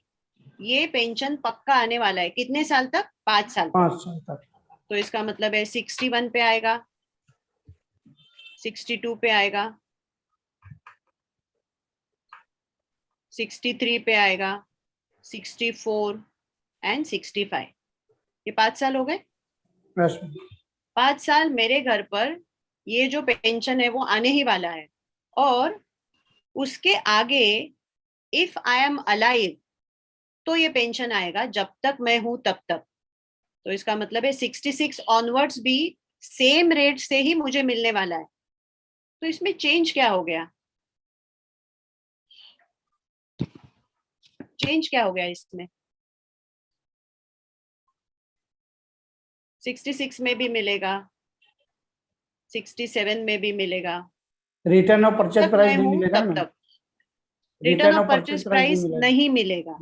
ये पेंशन पक्का आने वाला है। कितने साल तक? 5 साल तक। 5 साल तक। तो इसका मतलब है 61 पे आएगा, 62 पे आएगा, 63 पे आएगा, 64 एंड 65। ये 5 साल हो गए। Yes, ma'am. 5 साल मेरे घर पर ये जो पेंशन है वो आने ही वाला है। और उसके आगे इफ आई एम अलाइव तो ये पेंशन आएगा, जब तक मैं हूं तब तक। तो इसका मतलब है 66 ऑनवर्ड्स भी सेम रेट से ही मुझे मिलने वाला है। तो इसमें चेंज क्या हो गया? चेंज क्या हो गया इसमें? 66 में भी मिलेगा, 67 में भी मिलेगा, रिटर्न ऑफ परचेज तब प्राइस मैं नहीं हूं मिलेगा तब ना? तक रिटर्न ऑफ परचेज प्राइस नहीं मिलेगा।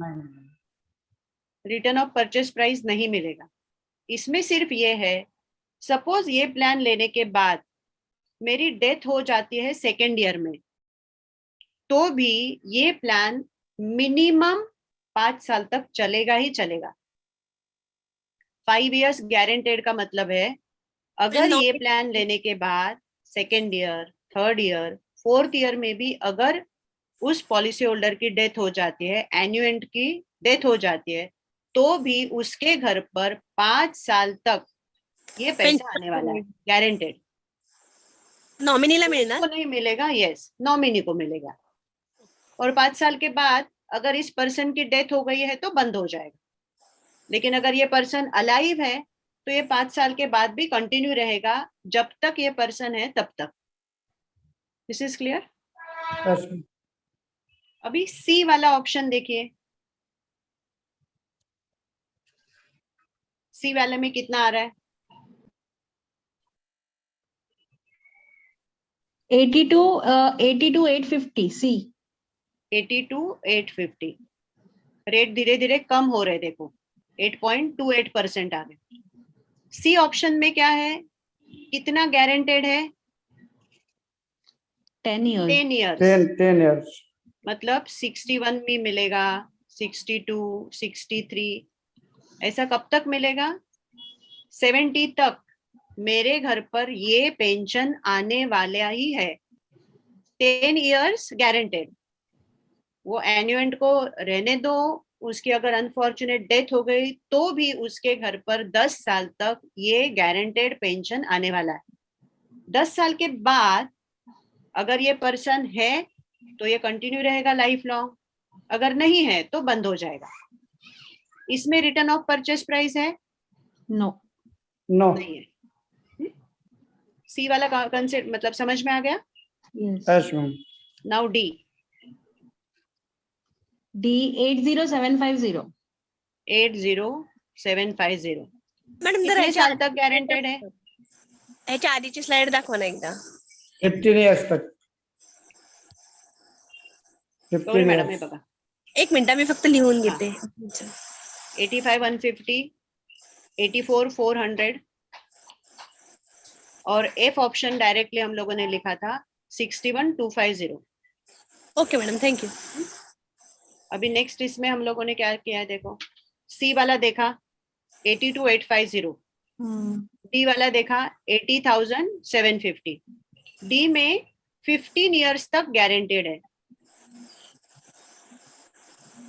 रिटर्न ऑफ परचेज प्राइस नहीं मिलेगा। इसमें सिर्फ ये है, सपोज ये प्लान लेने के बाद मेरी डेथ हो जाती है सेकेंड ईयर में, तो भी ये प्लान मिनिमम 5 साल तक चलेगा ही चलेगा। 5 years गारंटेड का मतलब है अगर ये प्लान लेने के बाद second year, third year, fourth year में भी अगर उस पॉलिसी होल्डर की डेथ हो जाती है, एन्युएंट की डेथ हो जाती है, तो भी उसके घर पर 5 साल तक ये पैसा आने वाला है गारंटेड। नॉमिनीला मिळणार. को नहीं मिलेगा, यस, नॉमिनी को मिलेगा। और 5 साल के बाद अगर इस पर्सन की डेथ हो गई है तो बंद हो जाएगा। लेकिन अगर ये पर्सन अलाइव है तो ये 5 साल के बाद भी कंटिन्यू रहेगा, जब तक ये पर्सन है तब तक। This is clear. Yes, ma'am. अभी सी वाला ऑप्शन देखिए। सी वाले में कितना आ रहा है? 82,850 सी। 82,850। रेट धीरे धीरे कम हो रहे, देखो 8.28% आ गए। सी ऑप्शन में क्या है? कितना गारंटेड है? 10 years. 10 years। 10 years. मतलब 61 भी मिलेगा, 62, 63, ऐसा कब तक मिलेगा? 70 तक मेरे घर पर ये पेंशन आने वाला ही है। 10 years गारंटेड। वो एन्युएंट को रहने दो, उसकी अगर अनफॉर्चुनेट डेथ हो गई तो भी उसके घर पर 10 साल तक ये गारंटेड पेंशन आने वाला है। 10 साल के बाद अगर ये पर्सन है तो ये कंटिन्यू रहेगा लाइफ लॉन्ग, अगर नहीं है तो बंद हो जाएगा। इसमें रिटर्न ऑफ परचेज प्राइस है? नो नो नहीं है। सी वाला कंसेप्ट मतलब समझ में आ गया? Yes ma'am. Now D. D 80750 80750 madam जर कितने साल तक गारंटेड है? ह्याच्या आधीची स्लाइड दाखवा ना एकदा. 15 years तक. गौरी मॅडम हे बघा, एक मिनिट मी फक्त लिहून घेते. 85,150, 84,400 और एफ ऑप्शन डायरेक्टली हम लोगों ने लिखा था 61,250। Okay madam, thank you. अभी नेक्स्ट इसमें हम लोगों ने क्या किया है देखो, सी वाला देखा 82,850, डी वाला देखा 80,750। डी में 15 इयर्स तक गारंटेड है,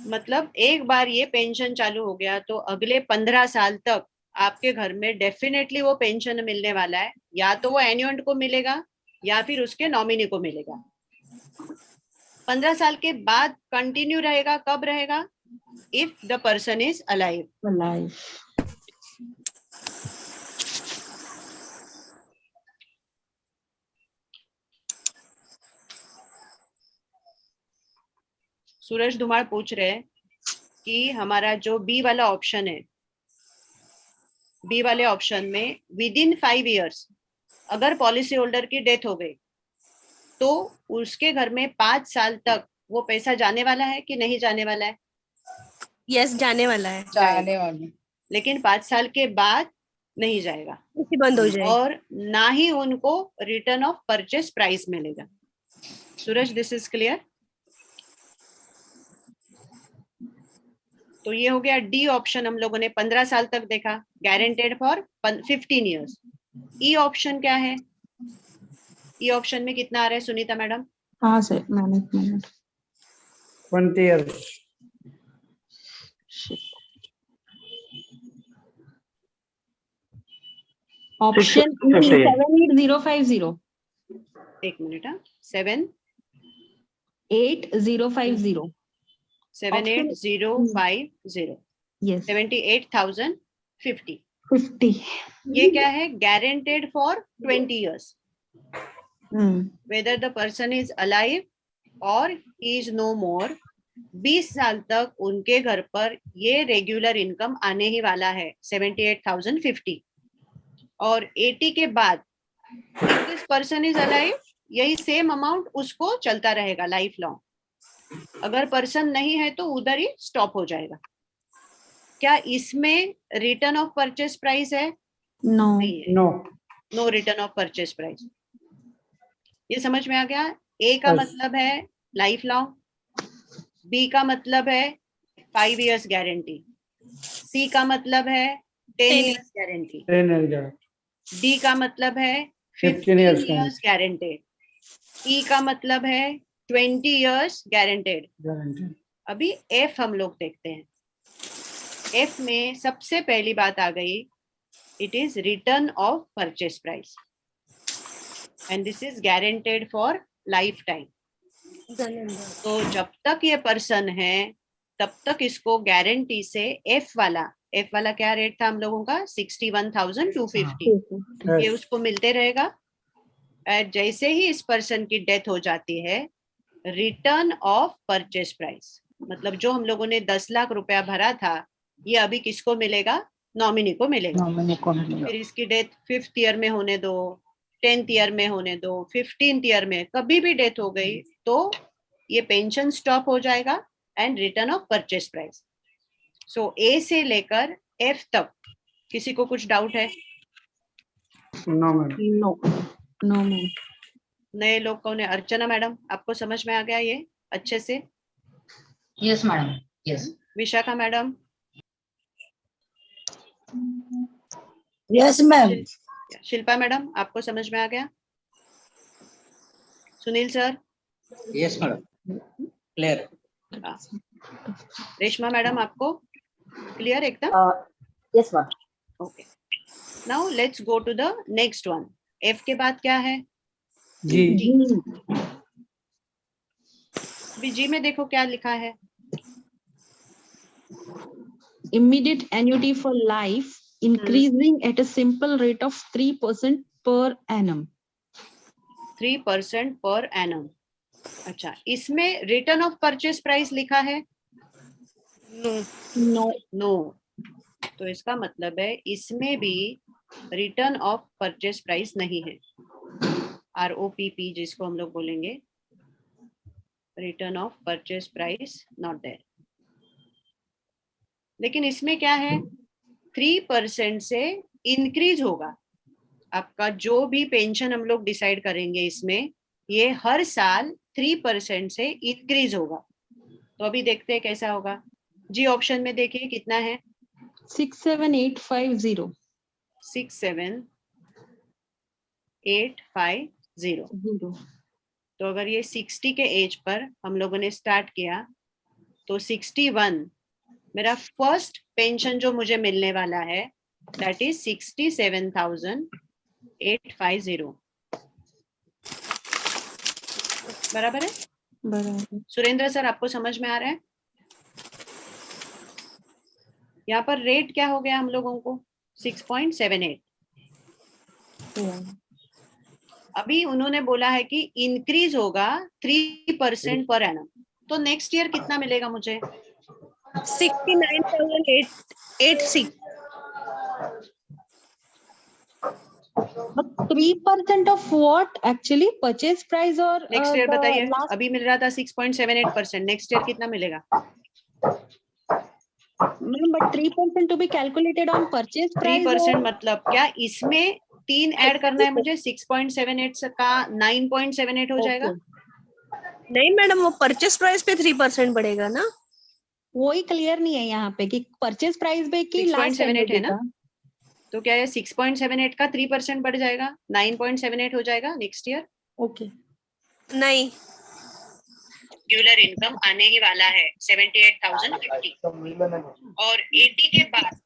मतलब एक बार ये पेंशन चालू हो गया तो अगले 15 साल तक आपके घर में डेफिनेटली वो पेंशन मिलने वाला है। या तो वो एन्युएंट को मिलेगा या फिर उसके नॉमिनी को मिलेगा। 15 साल के बाद कंटिन्यू रहेगा, कब रहेगा? If the person is alive. Suraj Dhumar पूछ रहे हैं कि हमारा जो बी वाला ऑप्शन है, बी वाले ऑप्शन में विद इन 5 इयर्स अगर पॉलिसी होल्डर की डेथ हो गई तो उसके घर में 5 साल तक वो पैसा जाने वाला है कि नहीं जाने वाला है? यस, जाने वाला है. जाने वाली. लेकिन 5 साल के बाद नहीं जाएगा बंद हो जाएगा और ना ही उनको रिटर्न ऑफ परचेस प्राइस मिलेगा। सूरज, दिस इज क्लियर? तो ये हो गया डी ऑप्शन, हम लोगों ने 15 साल तक देखा, guaranteed for 15 years. E option क्या है? ई ऑप्शन में कितना आ रहा है सुनीता मैडम? हाँ सर, मैनेजमेंट 20 years. ऑप्शन 78050 एक मिनट, 8050 78050 यस 78,050। 50 ये क्या है? Guaranteed for 20 years, whether the person is alive or he is no more। 20 साल तक उनके घर पर ये रेगुलर इनकम आने ही वाला है 78,050। और 80 के बाद if this person is alive, यही सेम अमाउंट उसको चलता रहेगा लाइफ लॉन्ग। अगर पर्सन नहीं है तो उधर ही स्टॉप हो जाएगा। क्या इसमें रिटर्न ऑफ परचेस प्राइस है? नो नहीं है। No. No return of purchase price. ये समझ में आ गया? ए का Yes. मतलब है लाइफ लॉन्ग, बी का मतलब है 5 इयर्स गारंटी, सी का मतलब है 10 इयर्स गारंटी, 10 years. डी का मतलब है 15 years इयर्स गारंटेड, ई का मतलब है 20 इयर्स गारंटेड। Guaranteed. अभी एफ हम लोग देखते हैं। एफ में सबसे पहली बात आ गई, it is return of purchase price and this is guaranteed for life time. तो जब तक ये पर्सन है तब तक इसको गारंटी से एफ वाला क्या रेट था हम लोगों का? 61,250। ये उसको मिलते रहेगा। और जैसे ही इस पर्सन की डेथ हो जाती है, रिटर्न ऑफ परचेस प्राइस, मतलब जो हम लोगों ने 10 लाख रुपया भरा था, ये अभी किसको मिलेगा? नॉमिनी को मिलेगा। फिर इसकी डेथ 5th ईयर में होने दो, 10th ईयर में होने दो, 15th ईयर में कभी भी डेथ हो गई तो ये पेंशन स्टॉप हो जाएगा and return of purchase price. So A से लेकर एफ तक किसी को कुछ डाउट है? No, madam. No no ma'am. नए लोग कौन है? अर्चना मैडम, आपको समझ में आ गया ये अच्छे से? Yes madam, yes. Vishakha madam? Yes ma'am. Shilpa madam, आपको समझ में आ गया? Sunil sir? Yes, madam. Clear. Reshma madam आपको क्लियर एकदम? Yes ma'am. Okay, now let's go to the next one. F के बाद क्या है? जी. अभी जी में देखो क्या लिखा है. Immediate annuity for life increasing at a simple rate of 3% per annum. 3% per annum. अच्छा, इसमें रिटर्न ऑफ परचेज प्राइस लिखा है? नो. तो इसका मतलब है इसमें भी रिटर्न ऑफ परचेज प्राइस नहीं है. ROPP जिसको हम लोग बोलेंगे, return of purchase price not there. लेकिन इसमें क्या है? 3% से इंक्रीज होगा. आपका जो भी पेंशन हम लोग डिसाइड करेंगे इसमें, ये हर साल 3% से इंक्रीज होगा. तो अभी देखते हैं कैसा होगा. जी ऑप्शन में देखिए कितना है? 67850. 67850. तो अगर ये 60 के एज पर हम लोगों ने स्टार्ट किया तो 61 मेरा फर्स्ट पेंशन जो मुझे मिलने वाला है, दैट इज 67,850. बराबर है? बराबर. सुरेंद्र सर आपको समझ में आ रहा है? यहाँ पर रेट क्या हो गया हम लोगों को? 6.78. अभी उन्होंने बोला है कि इंक्रीज होगा 3% पर एनम. तो नेक्स्ट ईयर कितना मिलेगा मुझे? 69,886. 3% of what actually? Purchase price or next year बताइए. last? अभी मिल रहा था 6.78%. नेक्स्ट ईयर कितना मिलेगा? Ma'am, but 3% to be calculated on purchase price. 3% मतलब क्या? इसमें 3 ऐड करना है मुझे. 6.78 का 9.78 हो जाएगा. नहीं मैडम, वो परचेस प्राइस पे 3% बढ़ेगा ना. वही क्लियर नहीं है यहाँ पे कि परचेज प्राइस पे की 6.78 है ना. तो क्या है? 6.78 का 3% बढ़ जाएगा, 9.78 हो जाएगा नेक्स्ट ईयर. ओके. नहीं, रेगुलर इनकम आने ही वाला है 78,050. और 80 के बाद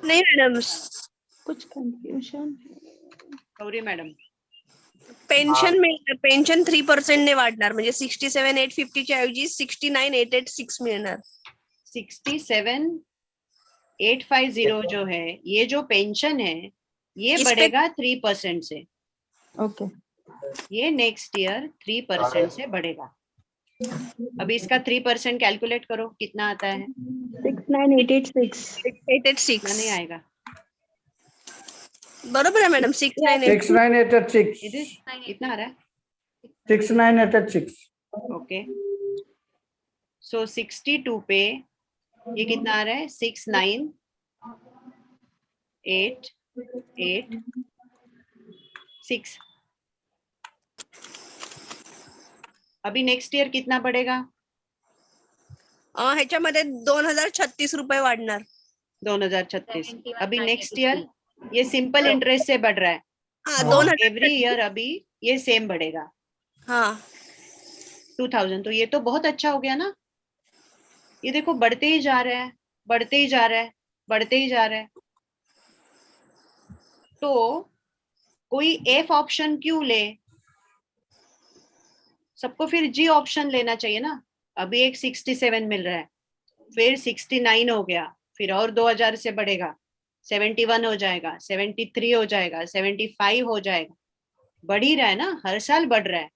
नहीं मैडम, कुछ कंफ्यूजन. गौरी मॅडम, पेन्शन 3% ने वाढणार, म्हणजे 67,850 च्या ऐवजी 69,886 मिळणार. 67,850 जो है, ये जो पेंशन है ये इस पे- बढ़ेगा 3% से. ओके. ये नेक्स्ट ईयर 3% से बढ़ेगा. अभी इसका 3% कैलकुलेट करो कितना आता है. 69886. 886 नहीं आएगा. बरोबर है मैडम. 698. 69886. कितना आ रहा है? 69886. ओके. सो 62 पे ये कितना आ रहा है? 69,886. अभी नेक्स्ट ईयर कितना बढ़ेगा? ह्याच्यामध्ये 2036 रुपये वाढणार. 2036. अभी नेक्स्ट ईयर ये सिंपल इंटरेस्ट से बढ़ रहा है. हाँ, 2000 एवरी ईयर अभी ये सेम बढ़ेगा. हाँ 2000. तो ये तो बहुत अच्छा हो गया ना. ये देखो बढ़ते ही जा रहा है, बढ़ते ही जा रहा है, बढ़ते ही जा रहा है. तो कोई एफ ऑप्शन क्यों ले? सबको फिर जी ऑप्शन लेना चाहिए ना. अभी एक 67 मिल रहा है, फिर 69 हो गया, फिर और 2000 से बढ़ेगा, 71 हो जाएगा, 73 हो जाएगा, 75 हो जाएगा. बढ़ ही रहा है ना, हर साल बढ़ रहा है.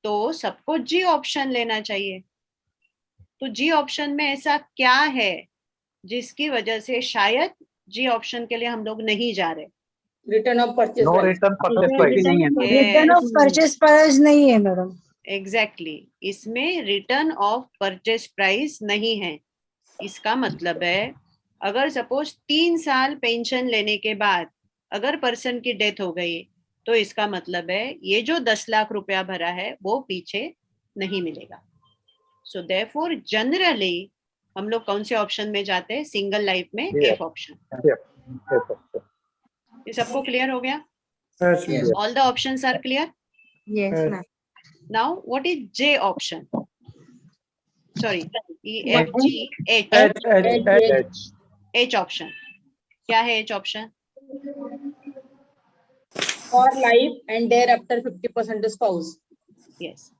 तो सबको जी ऑप्शन लेना चाहिए. तो जी ऑप्शन में ऐसा क्या है जिसकी वजह से शायद जी ऑप्शन के लिए हम लोग नहीं जा रहे? Return of purchase no return purchase price नहीं है. रिटर्न ऑफ परचेज प्राइस नहीं है मैडम. एग्जैक्टली. इसमें रिटर्न ऑफ परचेज प्राइस नहीं है. इसका मतलब है अगर सपोज 3 साल पेंशन लेने के बाद अगर पर्सन की डेथ हो गई तो इसका मतलब है ये जो 10 लाख रुपया भरा है वो पीछे नहीं मिलेगा. सो देयरफॉर जनरली हम लोग कौन से ऑप्शन में जाते हैं? सिंगल लाइफ में एफ ऑप्शन. ये सबको क्लियर हो गया? Yes, all the options are clear? Yes, Yes. ma'am. Now what is J option? Sorry, H H option क्या है? H option for life and thereafter 50% spouse. Yes,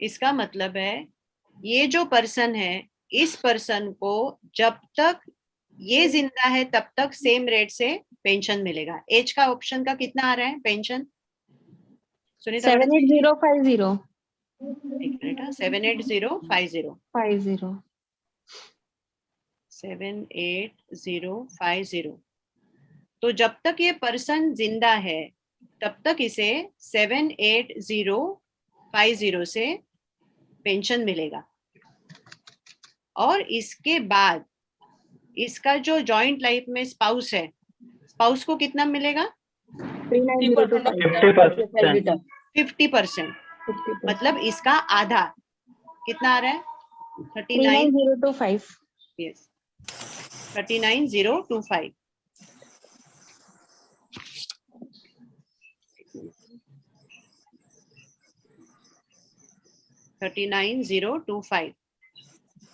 इसका मतलब है ये जो पर्सन है, इस पर्सन को जब तक ये जिंदा है तब तक सेम रेट से पेंशन मिलेगा। एज का ऑप्शन का कितना आ रहा है पेंशन? सुनीता मैडम 78050 एक मिनट, 78050 78050। तो जब तक ये पर्सन जिंदा है तब तक इसे 78050 से पेंशन मिलेगा, और इसके बाद इसका जो जॉइंट लाइफ में स्पाउस है, स्पाउस को कितना मिलेगा? 50%। मतलब इसका आधा कितना आ रहा है? 39025 यस, 39025।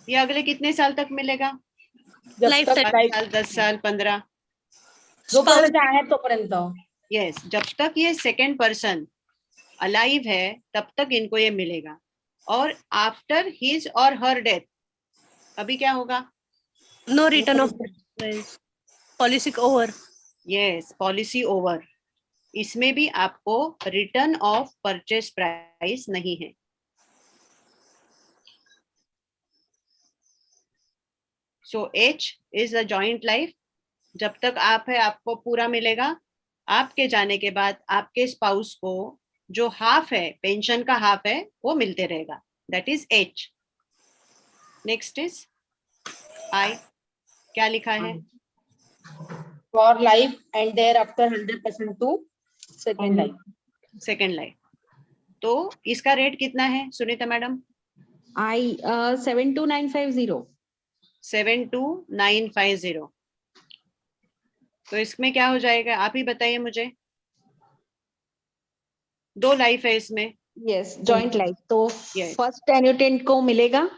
ये अगले कितने साल तक मिलेगा? लाइफ जब तक 5 साल, 10 साल, 15। जोपर्यंत आहे तोपर्यंत। यस, जब तक ये सेकेंड पर्सन अलाइव है तब तक इनको ये मिलेगा, और आफ्टर हिज और हर डेथ अभी क्या होगा? No return of policy over. Yes, policy over. इसमें भी आपको रिटर्न ऑफ परचेज प्राइस नहीं है। So H is the joint life. जब तक आप है आपको पूरा मिलेगा, आपके जाने के बाद आपके स्पाउस को जो हाफ है, पेंशन का हाफ है, वो मिलते रहेगा। That is H. Next is I. क्या लिखा है? For life and thereafter 100% to second life. Second life. तो इसका रेट कितना है सुनीता मैडम? आई 72950 72950। तो इसमें क्या हो जाएगा, आप ही बताइए मुझे। 2 लाइफ है इसमें। Yes, joint life. तो Yes. फर्स्ट एन्यूटेंट को मिलेगा,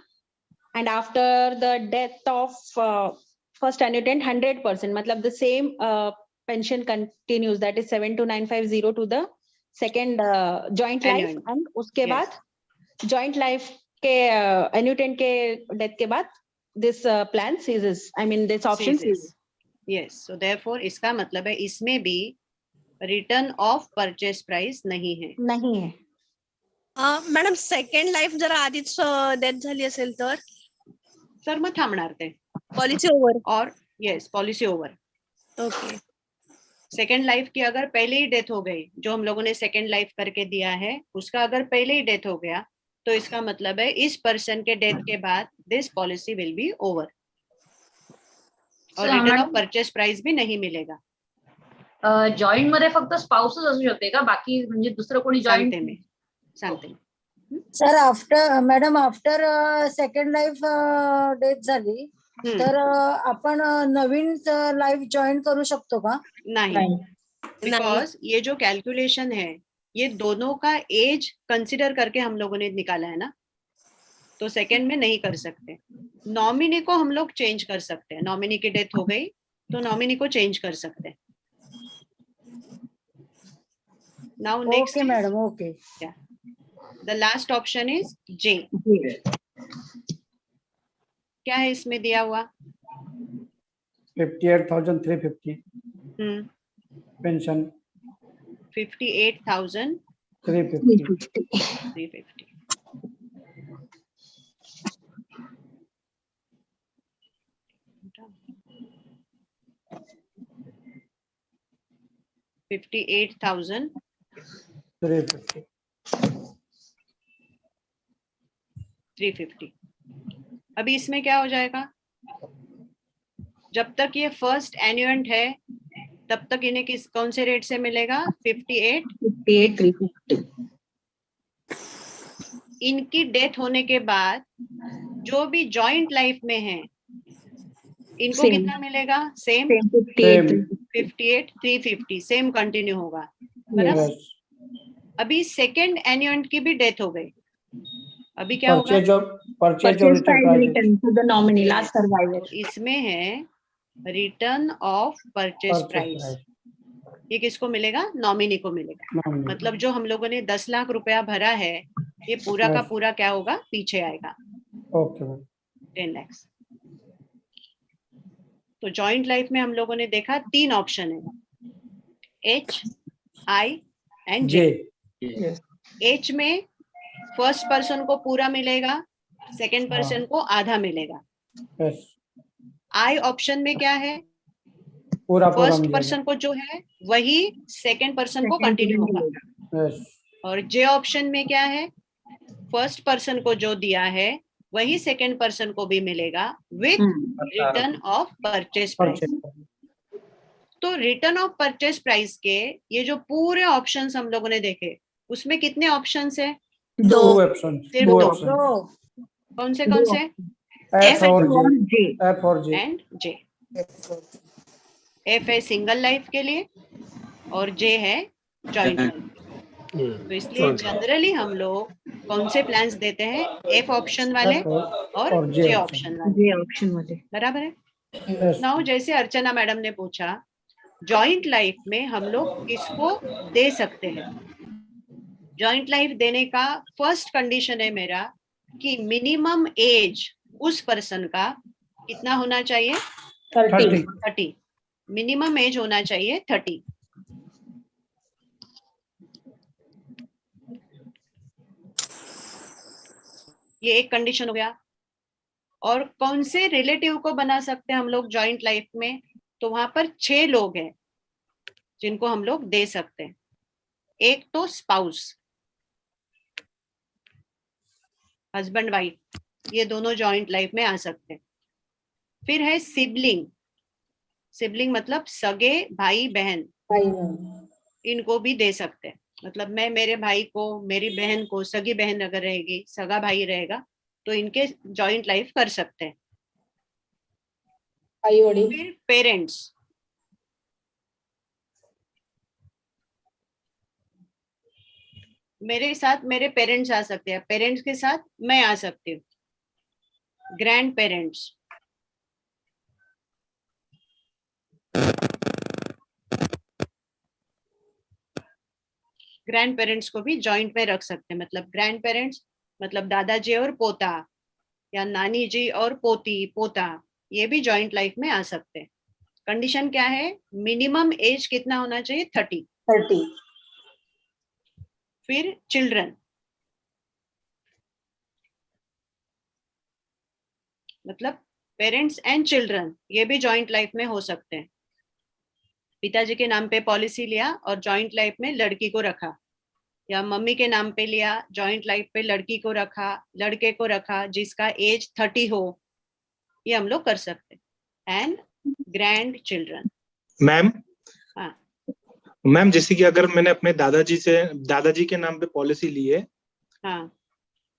and after the death of first annuitant 100%, मतलब the same pension continues, that is 72950 to the second joint life, and उसके Yes. बाद जॉइंट लाइफ के एन्यूटेंट के डेथ के बाद this plan ceases, I mean this option ceases. Yes, so therefore इसका मतलब है इसमें भी रिटर्न ऑफ परचेस प्राइस नहीं है। नहीं है। मॅडम सेकंड लाईफ जर आधीच डेथ झाली असेल तर मग थांबणार ते पॉलिसी ओव्हर। और yes, policy over. Okay. Second life की अगर पहले ही डेथ हो गई, जो हम लोगों ने सेकेंड लाइफ करके दिया है उसका अगर पहले ही डेथ हो गया, तो इसका मतलब है इस पर्सन के डेथ के बाद this policy will be over, और रिटर्न ऑफ परचेस प्राइस भी नहीं मिलेगा। जॉईंट मध्ये फक्त स्पाउसच असू शकते का? बाकी म्हणजे दुसरं कोणी जॉईंट? सांगते sir, after madam after second life death झाली तर आपण नवीन लाईफ जॉईन करू शकतो का? नहीं, बिकॉज ये जो कैलकुलेशन है ये दोनों का एज कंसिडर करके हम लोगों ने निकाला है ना, तो सेकंड में नहीं कर सकते। नॉमिनी को हम लोग चेंज कर सकते हैं, नॉमिनी की डेथ हो गई तो नॉमिनी को चेंज कर सकते हैं। Now next okay madam, okay. The last option is J. क्या है इसमें दिया हुआ? 58,350 पेंशन। 58,350। 58,350। अभी इसमें क्या हो जाएगा? जब तक ये फर्स्ट एन्युएंट है तब तक इन्हें कौन से रेट से मिलेगा? 58,350। इनकी डेथ होने के बाद जो भी जॉइंट लाइफ में है इनको कितना मिलेगा? सेम 58,350, सेम कंटिन्यू होगा, बराबर। अभी सेकेंड एन्युएंट की भी डेथ हो गई, अभी क्या होगा? परचेज और Purchase price return return to the nominee, last Yes. survivor. तो इसमें है रिटर्न ऑफ परचेज प्राइस, ये किसको मिलेगा? नॉमिनी को मिलेगा। मतलब जो हम लोगों ने 10 लाख रुपया भरा है, ये पूरा का पूरा क्या होगा? पीछे आएगा। ओके 10 लाख। तो जॉइंट लाइफ में हम लोगों ने देखा 3 ऑप्शन है, H, I and J. H में फर्स्ट पर्सन को पूरा मिलेगा, सेकेंड पर्सन को आधा मिलेगा। आई ऑप्शन में क्या है? पूरा फर्स्ट पर्सन को जो है वही सेकेंड पर्सन को कंटिन्यू होगा। और जे ऑप्शन में क्या है? फर्स्ट पर्सन को जो दिया है वही सेकेंड पर्सन को भी मिलेगा with return of purchase price. तो रिटर्न ऑफ परचेज प्राइस के ये जो पूरे ऑप्शंस हम लोगों ने देखे, उसमें कितने ऑप्शंस है? 2 ऑप्शन। सिर्फ 2। कौन से? एफ और जे एंड जे। एफ है सिंगल लाइफ के लिए और जे है जॉइंट लाइफ। तो इसलिए जनरली हम लोग कौन से प्लान्स देते हैं? एफ ऑप्शन वाले और जे ऑप्शन वाले। बराबर है। नाउ जैसे अर्चना मैडम ने पूछा, जॉइंट लाइफ में हम लोग किसको दे सकते हैं? जॉइंट लाइफ देने का फर्स्ट कंडीशन है मेरा कि मिनिमम एज उस पर्सन का कितना होना चाहिए? 30। मिनिमम एज होना चाहिए 30। ये एक कंडीशन हो गया। और कौन से रिलेटिव को बना सकते हैं हम लोग जॉइंट लाइफ में? तो वहां पर 6 लोग हैं जिनको हम लोग दे सकते हैं। एक तो स्पाउस, हस्बैंड वाइफ, ये दोनों जॉइंट लाइफ में आ सकते हैं। फिर है सिबलिंग। सिबलिंग मतलब सगे भाई बहन, इनको भी दे सकते हैं। मतलब मैं मेरे भाई को, मेरी बहन को, सगी बहन अगर रहेगी, सगा भाई रहेगा, तो इनके जॉइंट लाइफ कर सकते हैं। फिर पेरेंट्स, मेरे साथ मेरे पेरेंट्स आ सकते हैं, पेरेंट्स के साथ मैं आ सकती हूँ। ग्रैंड पेरेंट्स, ग्रैंड पेरेंट्स को भी जॉइंट में रख सकते हैं। मतलब ग्रैंड पेरेंट्स मतलब दादाजी और पोता, या नानी जी और पोती पोता, ये भी जॉइंट लाइफ में आ सकते हैं। कंडीशन क्या है? मिनिमम एज कितना होना चाहिए? 30। फिर चिल्ड्रन, मतलब पेरेंट्स एंड चिल्ड्रन, ये भी जॉइंट लाइफ में हो सकते हैं। पिताजी के नाम पे पॉलिसी लिया और जॉइंट लाइफ में लड़की को रखा, या मम्मी के नाम पे लिया, जॉइंट लाइफ पे लड़की को रखा, लड़के को रखा, जिसका एज 30 हो, ये हम लोग कर सकते हैं। And grand children. मैम, हाँ मैम जैसे कि अगर मैंने अपने दादाजी के नाम पे पॉलिसी ली है, हाँ,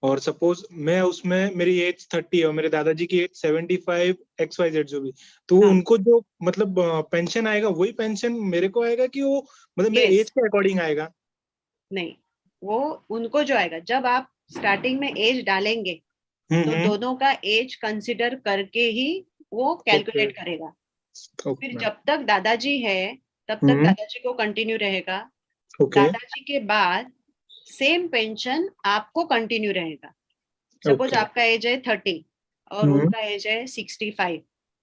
और सपोज मैं उसमें मेरी एज 30 है और मेरे दादाजी की एज 75 XYZ जो भी, तो हाँ, उनको जो मतलब पेंशन आएगा वही पेंशन मेरे को आएगा कि वो मतलब मेरे एज के अकॉर्डिंग आएगा? नहीं, वो उनको जो आएगा, जब आप स्टार्टिंग में एज डालेंगे तो दोनों का एज कंसिडर करके ही वो कैलकुलेट करेगा। फिर जब तक दादाजी है तब तक दादाजी को कंटिन्यू रहेगा। दादाजी के बाद सेम पेंशन आपको कंटिन्यू रहेगा। सपोज आपका एज है 30 और उनका एज है 65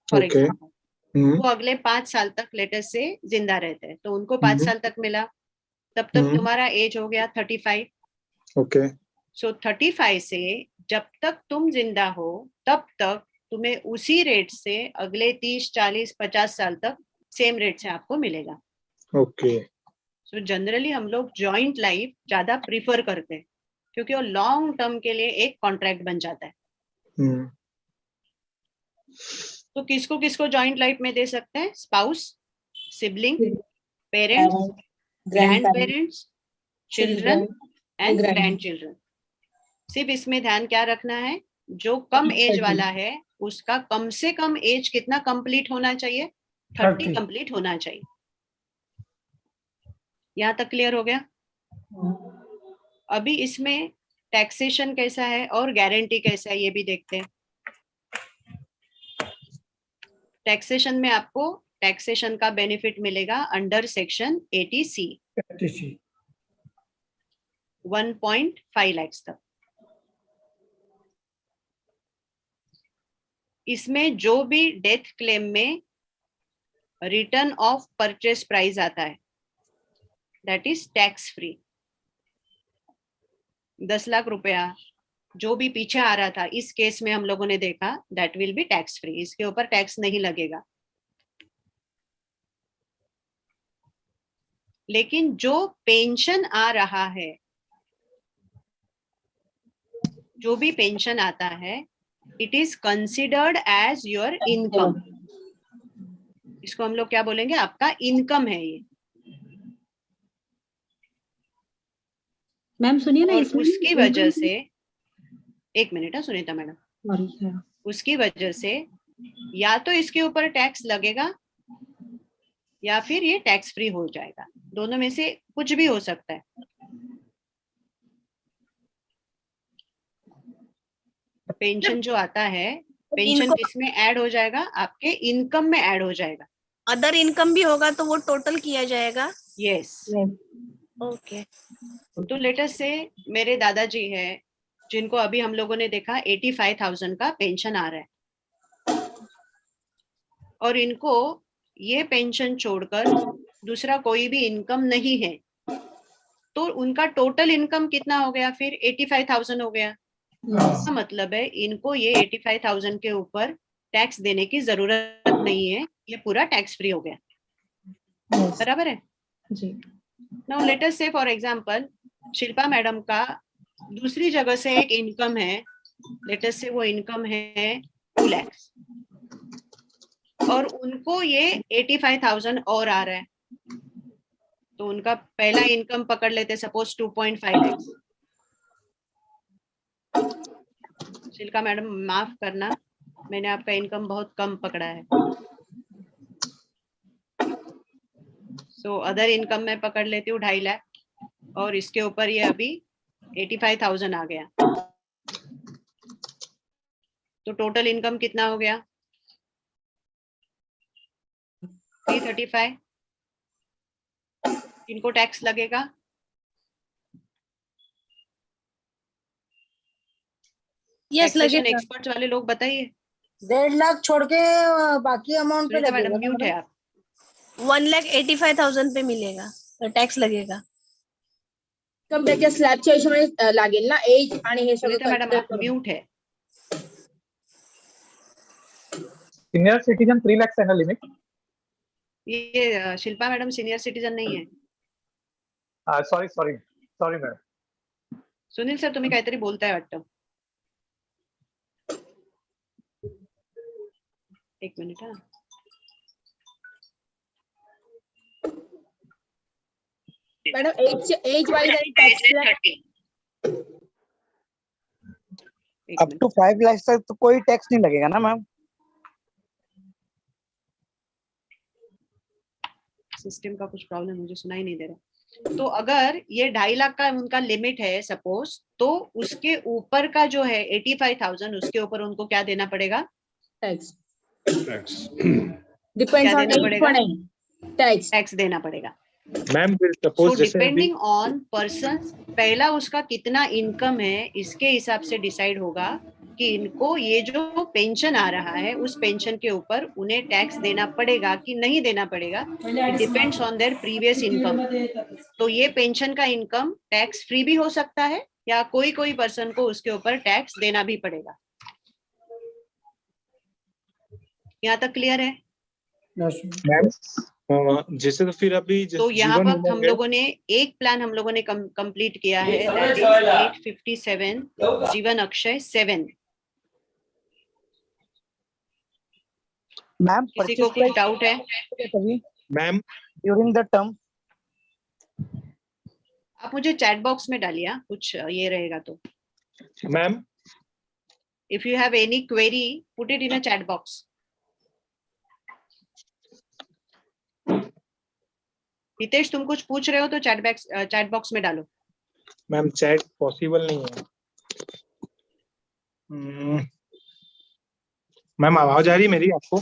फॉर एग्जाम्पल, वो अगले 5 साल तक लेटेस्ट से जिंदा रहते हैं, तो उनको 5 साल तक मिला, तब तक तुम्हारा एज हो गया 35। ओके। सो 35 से जब तक तुम जिंदा हो तब तक तुम्हें उसी रेट से अगले 30, 40, 50 साल तक सेम रेट से आपको मिलेगा। ओके। सो जनरली हम लोग जॉइंट लाइफ ज्यादा प्रीफर करते हैं क्योंकि वो लॉन्ग टर्म के लिए एक कॉन्ट्रैक्ट बन जाता है। तो किसको किसको जॉइंट लाइफ में दे सकते हैं? Spouse, sibling, parents, grand parents, children and grand children. सिर्फ इसमें ध्यान क्या रखना है, जो कम एज वाला है उसका कम से कम एज कितना कंप्लीट होना चाहिए? 30 कंप्लीट होना चाहिए। यहाँ तक क्लियर हो गया? अभी इसमें टैक्सेशन कैसा है और गारंटी कैसा है ये भी देखते हैं। टैक्सेशन में आपको टैक्सेशन का बेनिफिट मिलेगा अंडर सेक्शन 80C 1.5 लाख तक। इसमें जो भी डेथ क्लेम में रिटर्न ऑफ परचेस प्राइस आता है that is tax free. 10 lakh रुपया जो भी पीछे आ रहा था इस केस में हम लोगों ने देखा that will be tax free, इसके ऊपर टैक्स नहीं लगेगा। लेकिन जो पेंशन आ रहा है, जो भी पेंशन आता है, it is considered as your income. इसको हम लोग क्या बोलेंगे, आपका इनकम है ये। मैम सुनिए ना, और इसमें उसकी वजह से, एक मिनट है सुनीता मैडम, उसकी वजह से या तो इसके ऊपर टैक्स लगेगा या फिर ये टैक्स फ्री हो जाएगा, दोनों में से कुछ भी हो सकता है। पेंशन जो आता है, पेंशन किसमें ऐड हो जाएगा, आपके इनकम में ऐड हो जाएगा। अदर इनकम भी होगा तो वो टोटल किया जाएगा। Yes okay. तो लेटर से मेरे दादाजी है जिनको अभी हम लोगों ने देखा 85,000 का पेंशन आ रहा है, और इनको ये पेंशन छोड़कर दूसरा कोई भी इनकम नहीं है, तो उनका टोटल इनकम कितना हो गया फिर 85,000 हो गया। इसका मतलब है इनको ये 85,000 के ऊपर टैक्स देने की जरूरत नहीं है, ये पूरा टैक्स फ्री हो गया। बराबर है जी। नाउ लेट अस से फॉर एग्जांपल शिल्पा मैडम का दूसरी जगह से एक इनकम है, लेट अस से वो इनकम है 2 लाख, और उनको ये 85,000 और आ रहा है, तो उनका पहला इनकम पकड़ लेते सपोज 2.5 लाख। शिल्पा मैडम माफ करना, मैंने आपका इनकम बहुत कम पकड़ा है, सो अदर इनकम में पकड़ लेती हूँ 2.5 लाख, और इसके ऊपर ये अभी 85,000 आ गया, तो टोटल इनकम कितना हो गया 335। इनको टैक्स लगेगा, यस लगेगा। एक्सपर्ट्स वाले लोग बताइए। 1.5 लाख छोड़ के बाकी अमाउंट पे सुनीता लगेगा मैडम म्यूट है आप। 1,85,000 पे मिलेगा तो टॅक्स लगेगा। तर त्याच्या स्लॅबच्या हिशोबाने लागेल ना, एज आणि हे सगळं सुनीता मैडम consider आप करून. म्यूट है। सीनियर सिटीजन 3 lakhs है ना लिमिट? ये शिल्पा मैडम सीनियर सिटीजन नहीं है। Sorry madam. सुनील सर तुम्ही काहीतरी बोलताय वाटतं। एक मिनिट हा। मॅडम एज वाइज आणि टॅक्स अप टू 5 लाख तक तो कोई टैक्स नहीं लगेगा ना मैम? सिस्टम का कुछ प्रॉब्लम, मुझे सुनाई नहीं दे रहा। तो अगर ये 2.5 लाख का उनका लिमिट है सपोज, तो उसके ऊपर का जो है 85,000, उसके ऊपर उनको क्या देना पड़ेगा, टैक्स। डिपेंड्स ऑन एज पण आहे टैक्स देना पड़ेगा। मैम सो सपोज जैसे डिपेंडिंग ऑन पर्सन, पहला उसका कितना इनकम है इसके हिसाब से डिसाइड होगा कि इनको ये जो पेंशन आ रहा है उस पेंशन के ऊपर उन्हें टैक्स देना पड़ेगा कि नहीं देना पड़ेगा। It depends on their previous income. तो ये पेंशन का इनकम टैक्स फ्री भी हो सकता है या कोई पर्सन को उसके ऊपर टैक्स देना भी पड़ेगा। यहाँ तक क्लियर है? मैम जैसे तो फिर अभी तो यहाँ पर हम लोगों ने एक प्लान हम लोगों ने कंप्लीट किया है, दैट इज 857 जीवन अक्षय 7। मैम किसी को कुछ डाउट है? मैम ड्यूरिंग द टर्म आप मुझे चैट बॉक्स में डालिए कुछ ये रहेगा तो। Ma'am if you have any query put it in a chat box. Hitesh तुम कुछ पूछ रहे हो तो चैट बॉक्स में डालो। मैम चैट पॉसिबल नहीं है। मैम आवाज आ रही है मेरी आपको?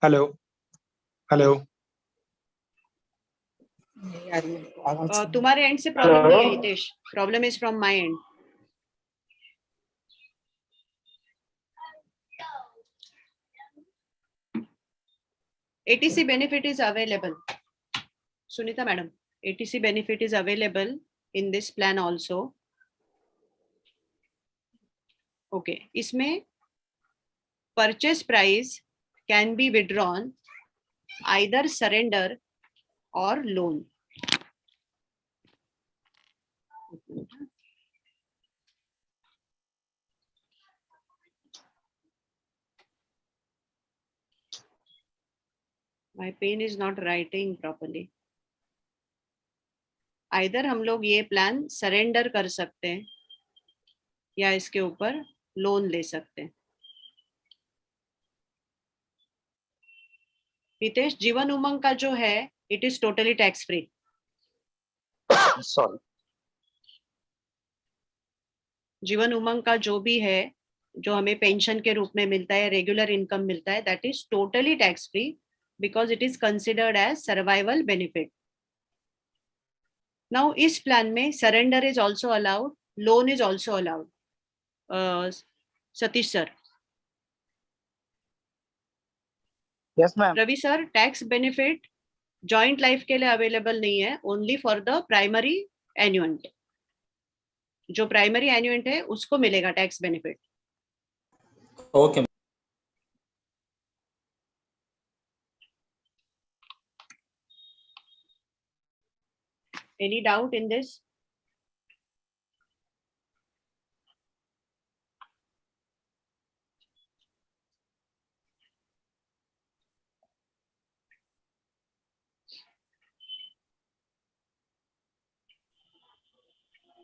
Hello hello. तुम्हारे एंड से प्रॉब्लम नहीं है Hitesh, problem is from my and. ATC benefit is available. Sunita madam, ATC benefit is available in this plan also. Okay, इसमें purchase price can be withdrawn either surrender or loan. My pen is not writing properly. Either हम लोग ये plan surrender कर सकते हैं या इसके ऊपर लोन ले सकते हैं। हितेश, जीवन उमंग का जो है it is totally tax free. Sorry, Jeevan Umang का जो भी है, जो हमें पेंशन के रूप में मिलता है, रेगुलर इनकम मिलता है, that is totally tax free because it is considered as survival benefit. Now इस प्लान में surrender is also allowed, loan is also allowed. Satish sir. Yes ma'am. Ravi sir, tax benefit joint life के लिए available नहीं है, only for the primary annuitant. जो primary annuitant है उसको मिलेगा tax benefit. Okay. Any doubt in this?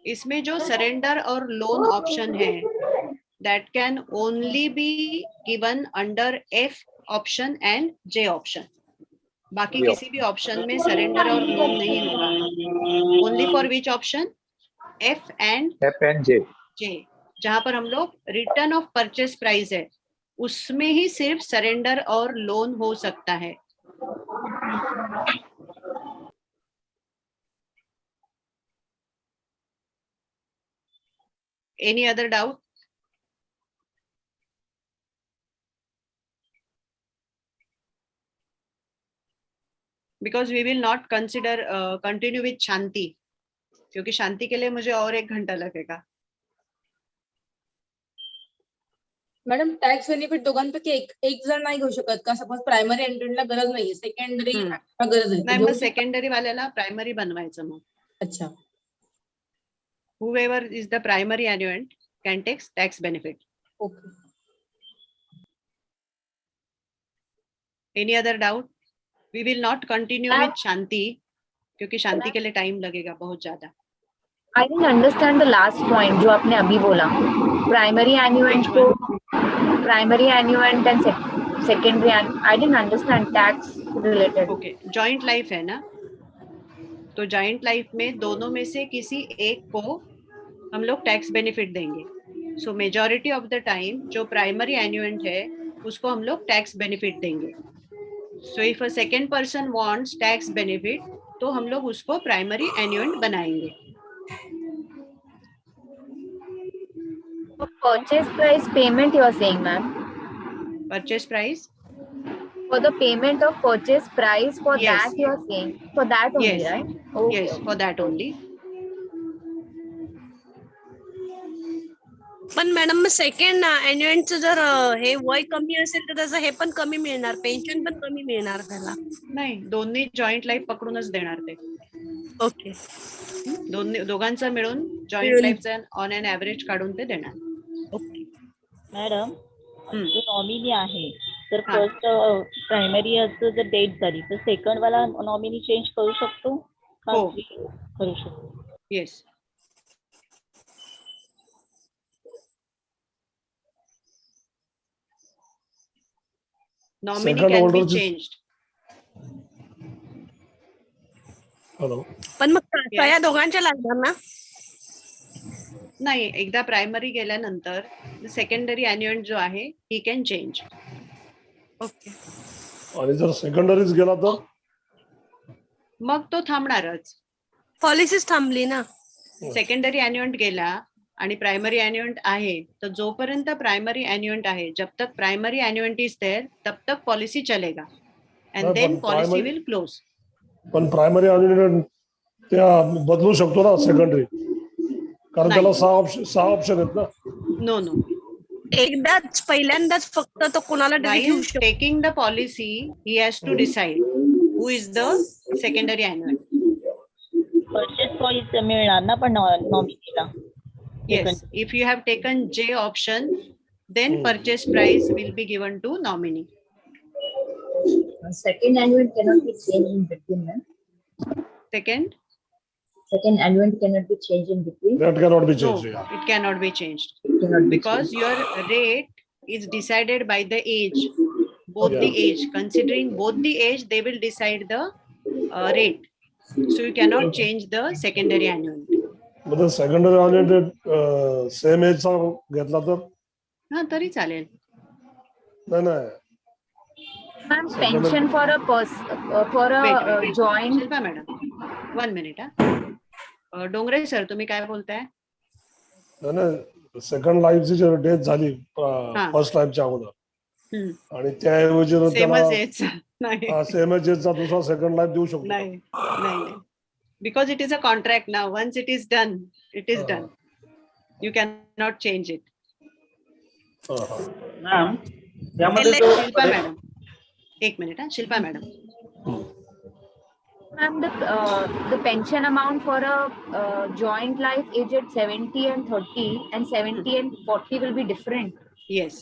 इसमें जो सरेंडर और लोन ऑप्शन है that can only be given under F option and J option. बाकी किसी भी ऑप्शन में सरेंडर और लोन नहीं होगा। Only for which option? F and J। जहां पर हम लोग रिटर्न ऑफ परचेस प्राइस है उसमें ही सिर्फ सरेंडर और लोन हो सकता है। Any other doubt? Because we will not consider continue with Shanti, क्योंकि शांति के लिए मुझे और 1 घंटा लगेगा। मॅडम टॅक्स बेनिफिट दोघांपैकी एक जण नाही घेऊ शकत का? सपोज प्रायमरी एंट्रीला गरज नाहीये, सेकंडरी गरज आहे, नाही, मग सेकंडरी वाल्याला प्रायमरी बनवायचं मग। अच्छा। whoever is the primary annuent can take tax benefit. Okay. Any other doubt? We will not continue with Shanti क्योंकि शांति के लिए टाइम लगेगा बहुत ज्यादा। I didn't understand the last point जो आपने अभी बोला, primary annuent को primary annuent and secondary I didn't understand tax related. Okay, joint life है ना, तो joint life में दोनों में से किसी एक को हम लोग टैक्स बेनिफिट देंगे। सो मेजॉरिटी ऑफ द टाइम जो प्राइमरी एन्युएंट है उसको हम लोग टैक्स बेनिफिट देंगे। So if a second person wants tax benefit तो हम लोग उसको प्राइमरी एन्युएंट बनाएंगे। Purchase price payment you are saying, ma'am? Purchase price? For the payment of purchase price, for yes. that you are saying, for that only, yes. right? Okay. Yes, for that only. पण madam मग second एन्युएंटचं जर हे वय कमी असेल तर त्याचं हे पण कमी मिळणार, पेन्शन पण कमी मिळणार त्याला? नाही, दोन्ही जॉईंट लाईफ पकडूनच देणार ते। ओके, दोघांचं मिळून जॉईंट लाईफचं ऑन एन ऍव्हरेज काढून ते देणार। ओके मॅडम, जो नॉमिनी आहे तर फर्स्ट प्रायमरी जर डेट झाली तर सेकंड वाला नॉमिनी चेंज करू शकतो? हो, करू शकतो। Yes. Nominee can be changed. Hello पण मग सह्या दोघांच्या लागणार ना? नाही, एकदा प्रायमरी गेल्यानंतर सेकंडरी अॅन्युएंट जो आहे ही कॅन चेंज. ओके. आणि जर सेकंडरीज गेला तर मग तो थांबणारच. पॉलिसीच थांबली ना. सेकंडरी अॅन्युएंट गेला आणि प्रायमरी अॅन्युएंट आहे, तर जोपर्यंत प्रायमरी अॅन्युएंट आहे, जब तक प्रायमरी अॅन्युएंट इज देयर तब तक पॉलिसी चलेगा and then policy will close. पण प्रायमरी अॅन्युएंट त्या बदलू शकतो ना सेकंडरी, कारण त्याला 6 ऑप्शन आहेत ना. नो नो, एकदाच पहिल्यांदाच फक्त तो कोणाला while taking the policy he has to decide who is the secondary annuity. Purchase price मिळणार ना पण नॉमिनीला. Yes, if you have taken J option, then purchase price will be given to nominee. Second annuity cannot be changed in between, ma'am. Second annuity cannot be changed in between. That cannot be changed. No, it cannot be changed Cannot be because changed. your rate is decided by the age, both the age. Considering both the age, they will decide the rate. So you cannot change the secondary annuity. म्हणजे secondary अॅन्युएंट same एजचा घेतला तर हा तरी चालेल. नाही Ma'am, pension for a joint. Shilpa madam, 1 minute. Dongre sir, तुम्ही काय बोलताय? नाही, सेकंड लाईफची जर डेथ झाली फर्स्ट लाईफच्या अगोदर आणि त्याऐवजी सेम एजचा दुसरा सेकंड लाईफ देऊ शकतो. नाही, because it is a contract now. Once it is done, it is done. You cannot change it. Ma'am यामध्ये Shilpa madam, 1 minute. Shilpa madam. Ma'am, the pension amount for a joint life age at 70 and 30 and 70 and 40 will be different. Yes.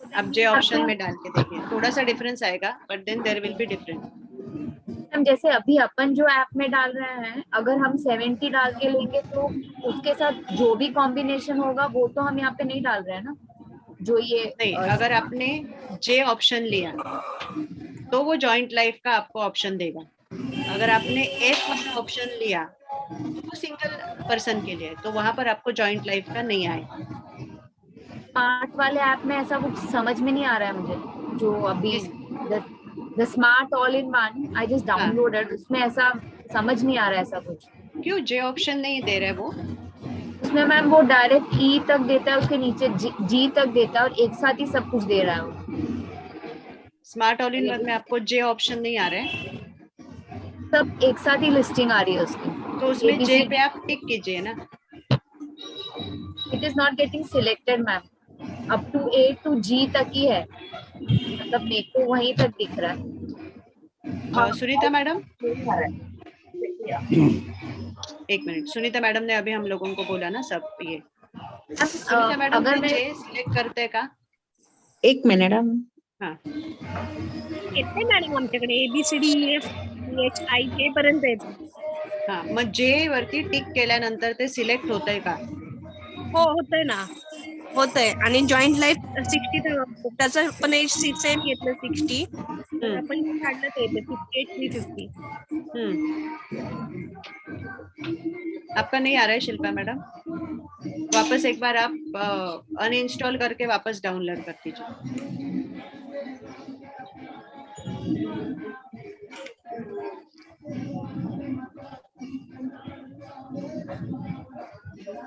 अब जे option में डाल के देखिए, थोड़ा सा difference आएगा, but then there will be different. हम जैसे अभी अपन जो ऐप में डाल रहे हैं, अगर हम 70 डाल के लेंगे तो उसके साथ जो भी कॉम्बिनेशन होगा वो तो हम यहाँ पे नहीं डाल रहे हैं ना. जो ये नहीं, अगर आपने जे ऑप्शन लिया तो वो जॉइंट लाइफ का आपको ऑप्शन देगा. अगर आपने एफ वाला ऑप्शन लिया तो सिंगल पर्सन के लिए, तो वहां पर आपको जॉइंट लाइफ का नहीं आएगा. स्मार्ट वाले ऐप में ऐसा कुछ समझ में नहीं आ रहा है मुझे. जो अभी the smart all in one I just downloaded, उसमें ऐसा समझ नहीं आ रहा है ऐसा कुछ. क्यों जे ऑप्शन नहीं दे रहा है वो? उसमें मैम वो डायरेक्ट ई तक देता है, उसके नीचे जी तक देता है और एक साथ ही सब कुछ दे रहा है. स्मार्ट ऑल इन वन में आपको जे ऑप्शन नहीं आ रहा है, सब एक साथ ही लिस्टिंग आ रही है उसकी. तो उसमें जे पे आप टिक कीजिए ना. It is not getting selected ma'am. Up to A to G तक ही है, मतलब मेरे को वहीं तक दिख रहा है. Sunita madam, 1 minute. Sunita madam ने अभी हम लोगों को बोला ना सब ये. सुनीता मैडम अगर जे सिलेक्ट करते का? 1 minute. हाँ, येते मॅडम आमच्याकडे ABCDEFGHI पर्यंत येते. हा, मग जे वरती टिक केल्यानंतर ते सिलेक्ट होतंय का? हो, होतंय ना, होतंय. आणि जॉईंट लाईफ 60 त्याचं पण एज सेम घेतलं 60. आपण काढलं ते 58 350. आपका नहीं आ रहा है शिल्पा मैडम? वापस एक बार आप अनइंस्टॉल करके वापस डाउनलोड कर दीजिए.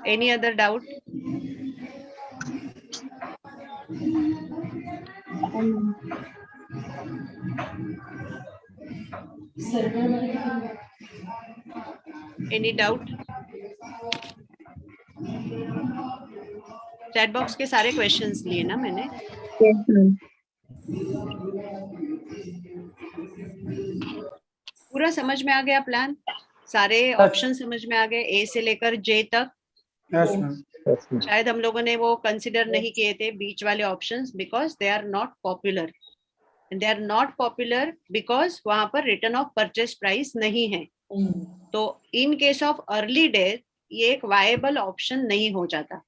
Any other doubt? Any doubt? Chat box के सारे क्वेश्चंस लिए ना मैंने. पूरा समझ में आ गया प्लान? सारे ऑप्शन समझ में आ गए ए से लेकर जे तक? शायद हम लोगों ने वो कंसिडर नहीं किए थे बीच वाले options, because they are not popular. They are not popular because वहां पर रिटर्न ऑफ परचेस प्राइस नहीं है. तो in case of early death ये एक वायबल ऑप्शन नहीं हो जाता.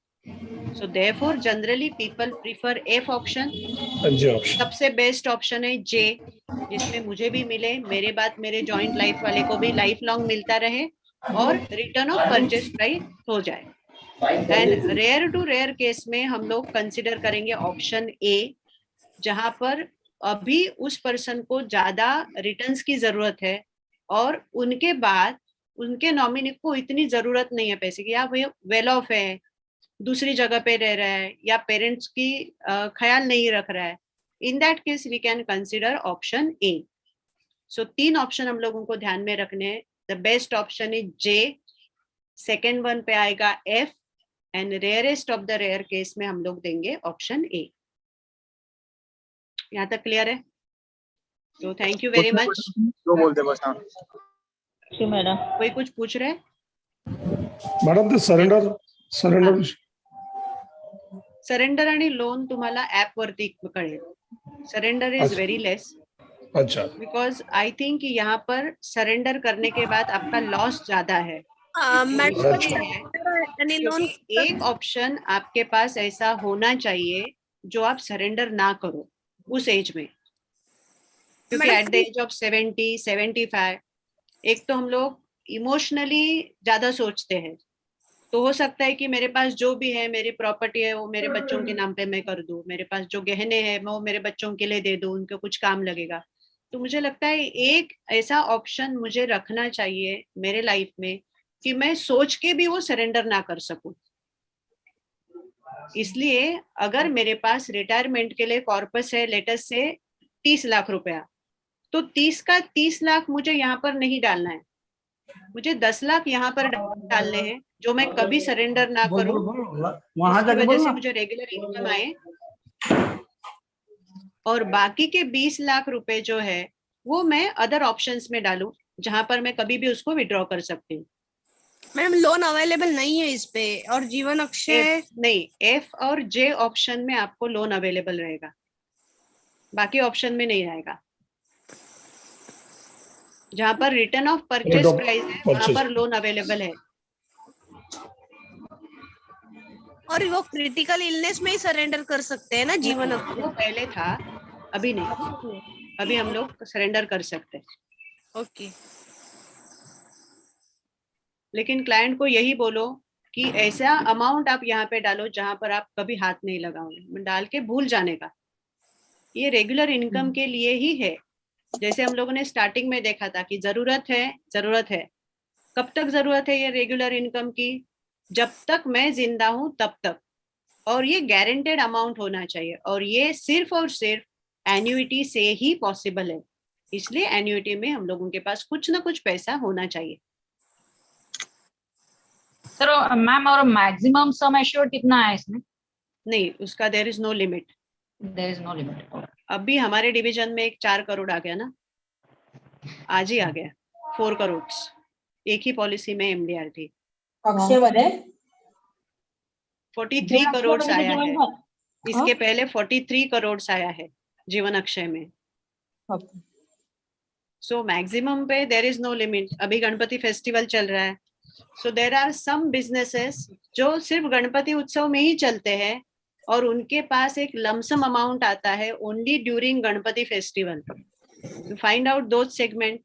So therefore generally people prefer F option. सबसे बेस्ट ऑप्शन है J, जिसमें मुझे भी मिले, मेरे बाद मेरे जॉइंट लाइफ वाले को भी लाइफ लॉन्ग मिलता रहे और रिटर्न ऑफ परचेज प्राइस हो जाए. And rare to rare case में हम लोग कंसिडर करेंगे ऑप्शन A, जहां पर अभी उस पर्सन को ज्यादा रिटर्न्स की जरूरत है और उनके बाद उनके नॉमिनी को इतनी जरूरत नहीं है पैसे की, या वो वेल ऑफ है, दूसरी जगह पे रह रहा है, या पेरेंट्स की ख्याल नहीं रख रहा है. In that case we can consider option A. So 3 option हम लोगों को ध्यान में रखने हैं. The best option is J, second one पे आएगा F, and rarest of the rare case में हम लोग देंगे ऑप्शन A. यहाँ तक क्लियर है? तो थैंक यू वेरी मच. जी मैडम. कोई कुछ पूछ रहे? मॅडम ते सरेंडर आणि लोन तुम्हाला ऍप वरती कळेल. Surrender is very less. अच्छा. बिकॉज आई थिंक यहाँ पर सरेंडर करने के बाद आपका लॉस ज्यादा है. एक ऑप्शन आपके पास ऐसा होना चाहिए जो आप सरेंडर ना करो उस एज में, क्योंकि एट द एज ऑफ 70, 75 एक तो हम लोग इमोशनली ज्यादा सोचते हैं. तो हो सकता है कि मेरे पास जो भी है, मेरी प्रॉपर्टी है, वो मेरे बच्चों के नाम पे मैं कर दूं, मेरे पास जो गहने हैं वो मेरे बच्चों के लिए दे दूं, उनको कुछ काम लगेगा. तो मुझे लगता है एक ऐसा ऑप्शन मुझे रखना चाहिए मेरे लाइफ में कि मैं सोच के भी वो सरेंडर ना कर सकूं. इसलिए अगर मेरे पास रिटायरमेंट के लिए कॉर्पस है लेटेस्ट से 30 लाख रुपया, तो 30 का 30 लाख मुझे यहाँ पर नहीं डालना है. मुझे 10 लाख यहाँ पर डालने हैं जो मैं कभी सरेंडर ना करूं, इसकी वजह से मुझे रेगुलर इनकम आए. और बाकी के 20 लाख रुपए जो है वो मैं अदर ऑप्शंस में डालूं, जहां पर मैं कभी भी उसको विड्रॉ कर सकती हूँ. मैडम लोन अवेलेबल नहीं है इस पे, और जीवन अक्षय नहीं, F और J ऑप्शन में आपको लोन अवेलेबल रहेगा, बाकी ऑप्शन में नहीं रहेगा. जहां पर रिटर्न ऑफ परचेज प्राइस है वहां पर लोन अवेलेबल है. और वो क्रिटिकल इलनेस में ही सरेंडर कर सकते हैं ना जीवन अक्षय? वो पहले था, अभी नहीं. अभी हम लोग सरेंडर कर सकते हैं. ओके. लेकिन क्लाइंट को यही बोलो कि ऐसा अमाउंट आप यहाँ पे डालो जहां पर आप कभी हाथ नहीं लगाओगे, डाल के भूल जाने का. ये रेगुलर इनकम के लिए ही है. जैसे हम लोगों ने स्टार्टिंग में देखा था कि जरूरत है. कब तक जरूरत है ये रेगुलर इनकम की? जब तक मैं जिंदा हूं तब तक. और ये गारंटेड अमाउंट होना चाहिए, और ये सिर्फ और सिर्फ एन्युइटी से ही पॉसिबल है. इसलिए एन्युइटी में हम लोगों के पास कुछ ना कुछ पैसा होना चाहिए. सर मैम, और मैक्सिमम सम एश्योर्ड कितना है इसमें? नहीं, उसका there is no limit. There is no limit. अभी हमारे डिवीजन में एक 4 करोड़ आ गया ना, आज ही आ गया 4 करोड़. एक ही पॉलिसी में MDR थी. अक्षय मध्ये 43 करोड़ आया है. इसके पहले 43 करोड़ आया है जीवन अक्षय में. सो मैक्सिमम पे देयर इज नो लिमिट. अभी गणपति फेस्टिवल चल रहा है, so there are some businesses जो सिर्फ गणपति उत्सव में ही चलते हैं और उनके पास एक लमसम अमाउंट आता है only during Ganpati festival. Find out those segment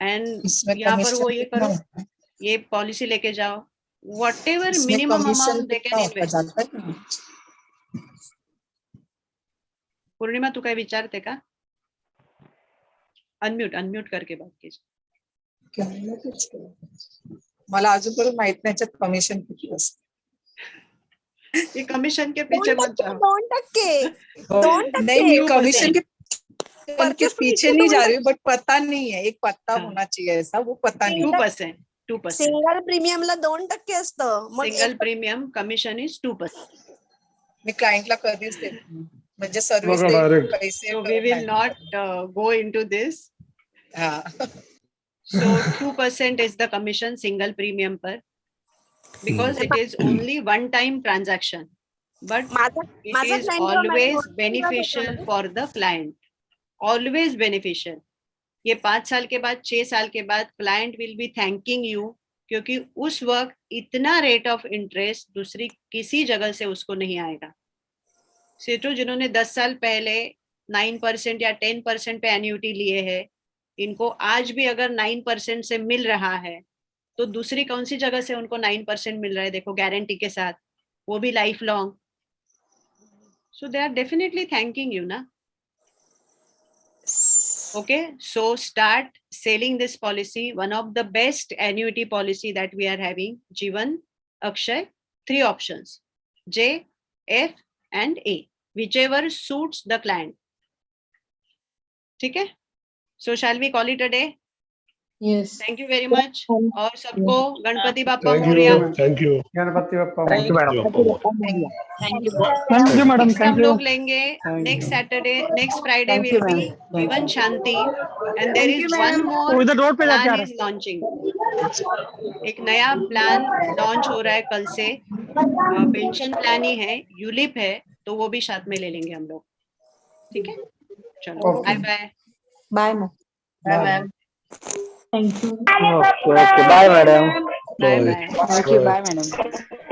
and यहाँ पर वो ये करो, ये पॉलिसी लेके जाओ. Whatever minimum amount they can invest. Purnima तू काय विचारते का? अनम्यूट करके बात कीजिए. मला अजूनपर्यंत माहित नाही याच्यात कमिशन किती असतं. ये कमीशन के पीछे मत जाओ. 2% नहीं, कमीशन के पीछे नहीं जा रही, बट पता नहीं है. एक पता होना चाहिए ऐसा, वो पता नहीं. 2%. सिंगल प्रीमियमला 2% असतं. Single premium commission is 2%. मी क्लायंटला कधीच देत नाही, म्हणजे सर्व्हिस पैसे. So we will not go into this. So 2% is the commission single premium per, because it is only one time transaction, but it is always beneficial for the client. Always beneficial. ये 5 साल के बाद 6 साल के बाद client will be thanking you क्योंकि उस वक्त इतना रेट ऑफ इंटरेस्ट दूसरी किसी जगह से उसको नहीं आएगा। सोचो जिन्होंने 10 साल पहले 9% या 10% पे एन्युटी लिए है, इनको आज भी अगर 9% से मिल रहा है तो दूसरी कौन सी जगह से उनको 9% मिल रहा है, देखो गारंटी के साथ, वो भी life long. So they are definitely thanking you ना। Okay, so start selling this policy. One of the best annuity policy that we are having, Jeevan, Akshay, 3 options, J, F and A, whichever suits the client. ठीक है? So shall we call it a day? Yes. Thank you very much. और सबको Ganpati Bappa thank Morya. You, thank you, Ganpati Bappa thank you madam. Thank you madam, next हम thank you. लोग लेंगे next Saturday, next Friday will be Jeevan Shanti, and there is one more वो इधर road पे जाके आ प्लान रहा इज लॉन्चिंग। एक नया प्लान लॉन्च हो रहा है कल से, पेंशन प्लान ही है, यूलिप है, तो वो भी साथ में ले लेंगे हम लोग। ठीक है, चलो bye bye. Bye ma'am. Bye ma'am. Thank you. Okay, bye, madam. Bye bye. Thank you, bye madam.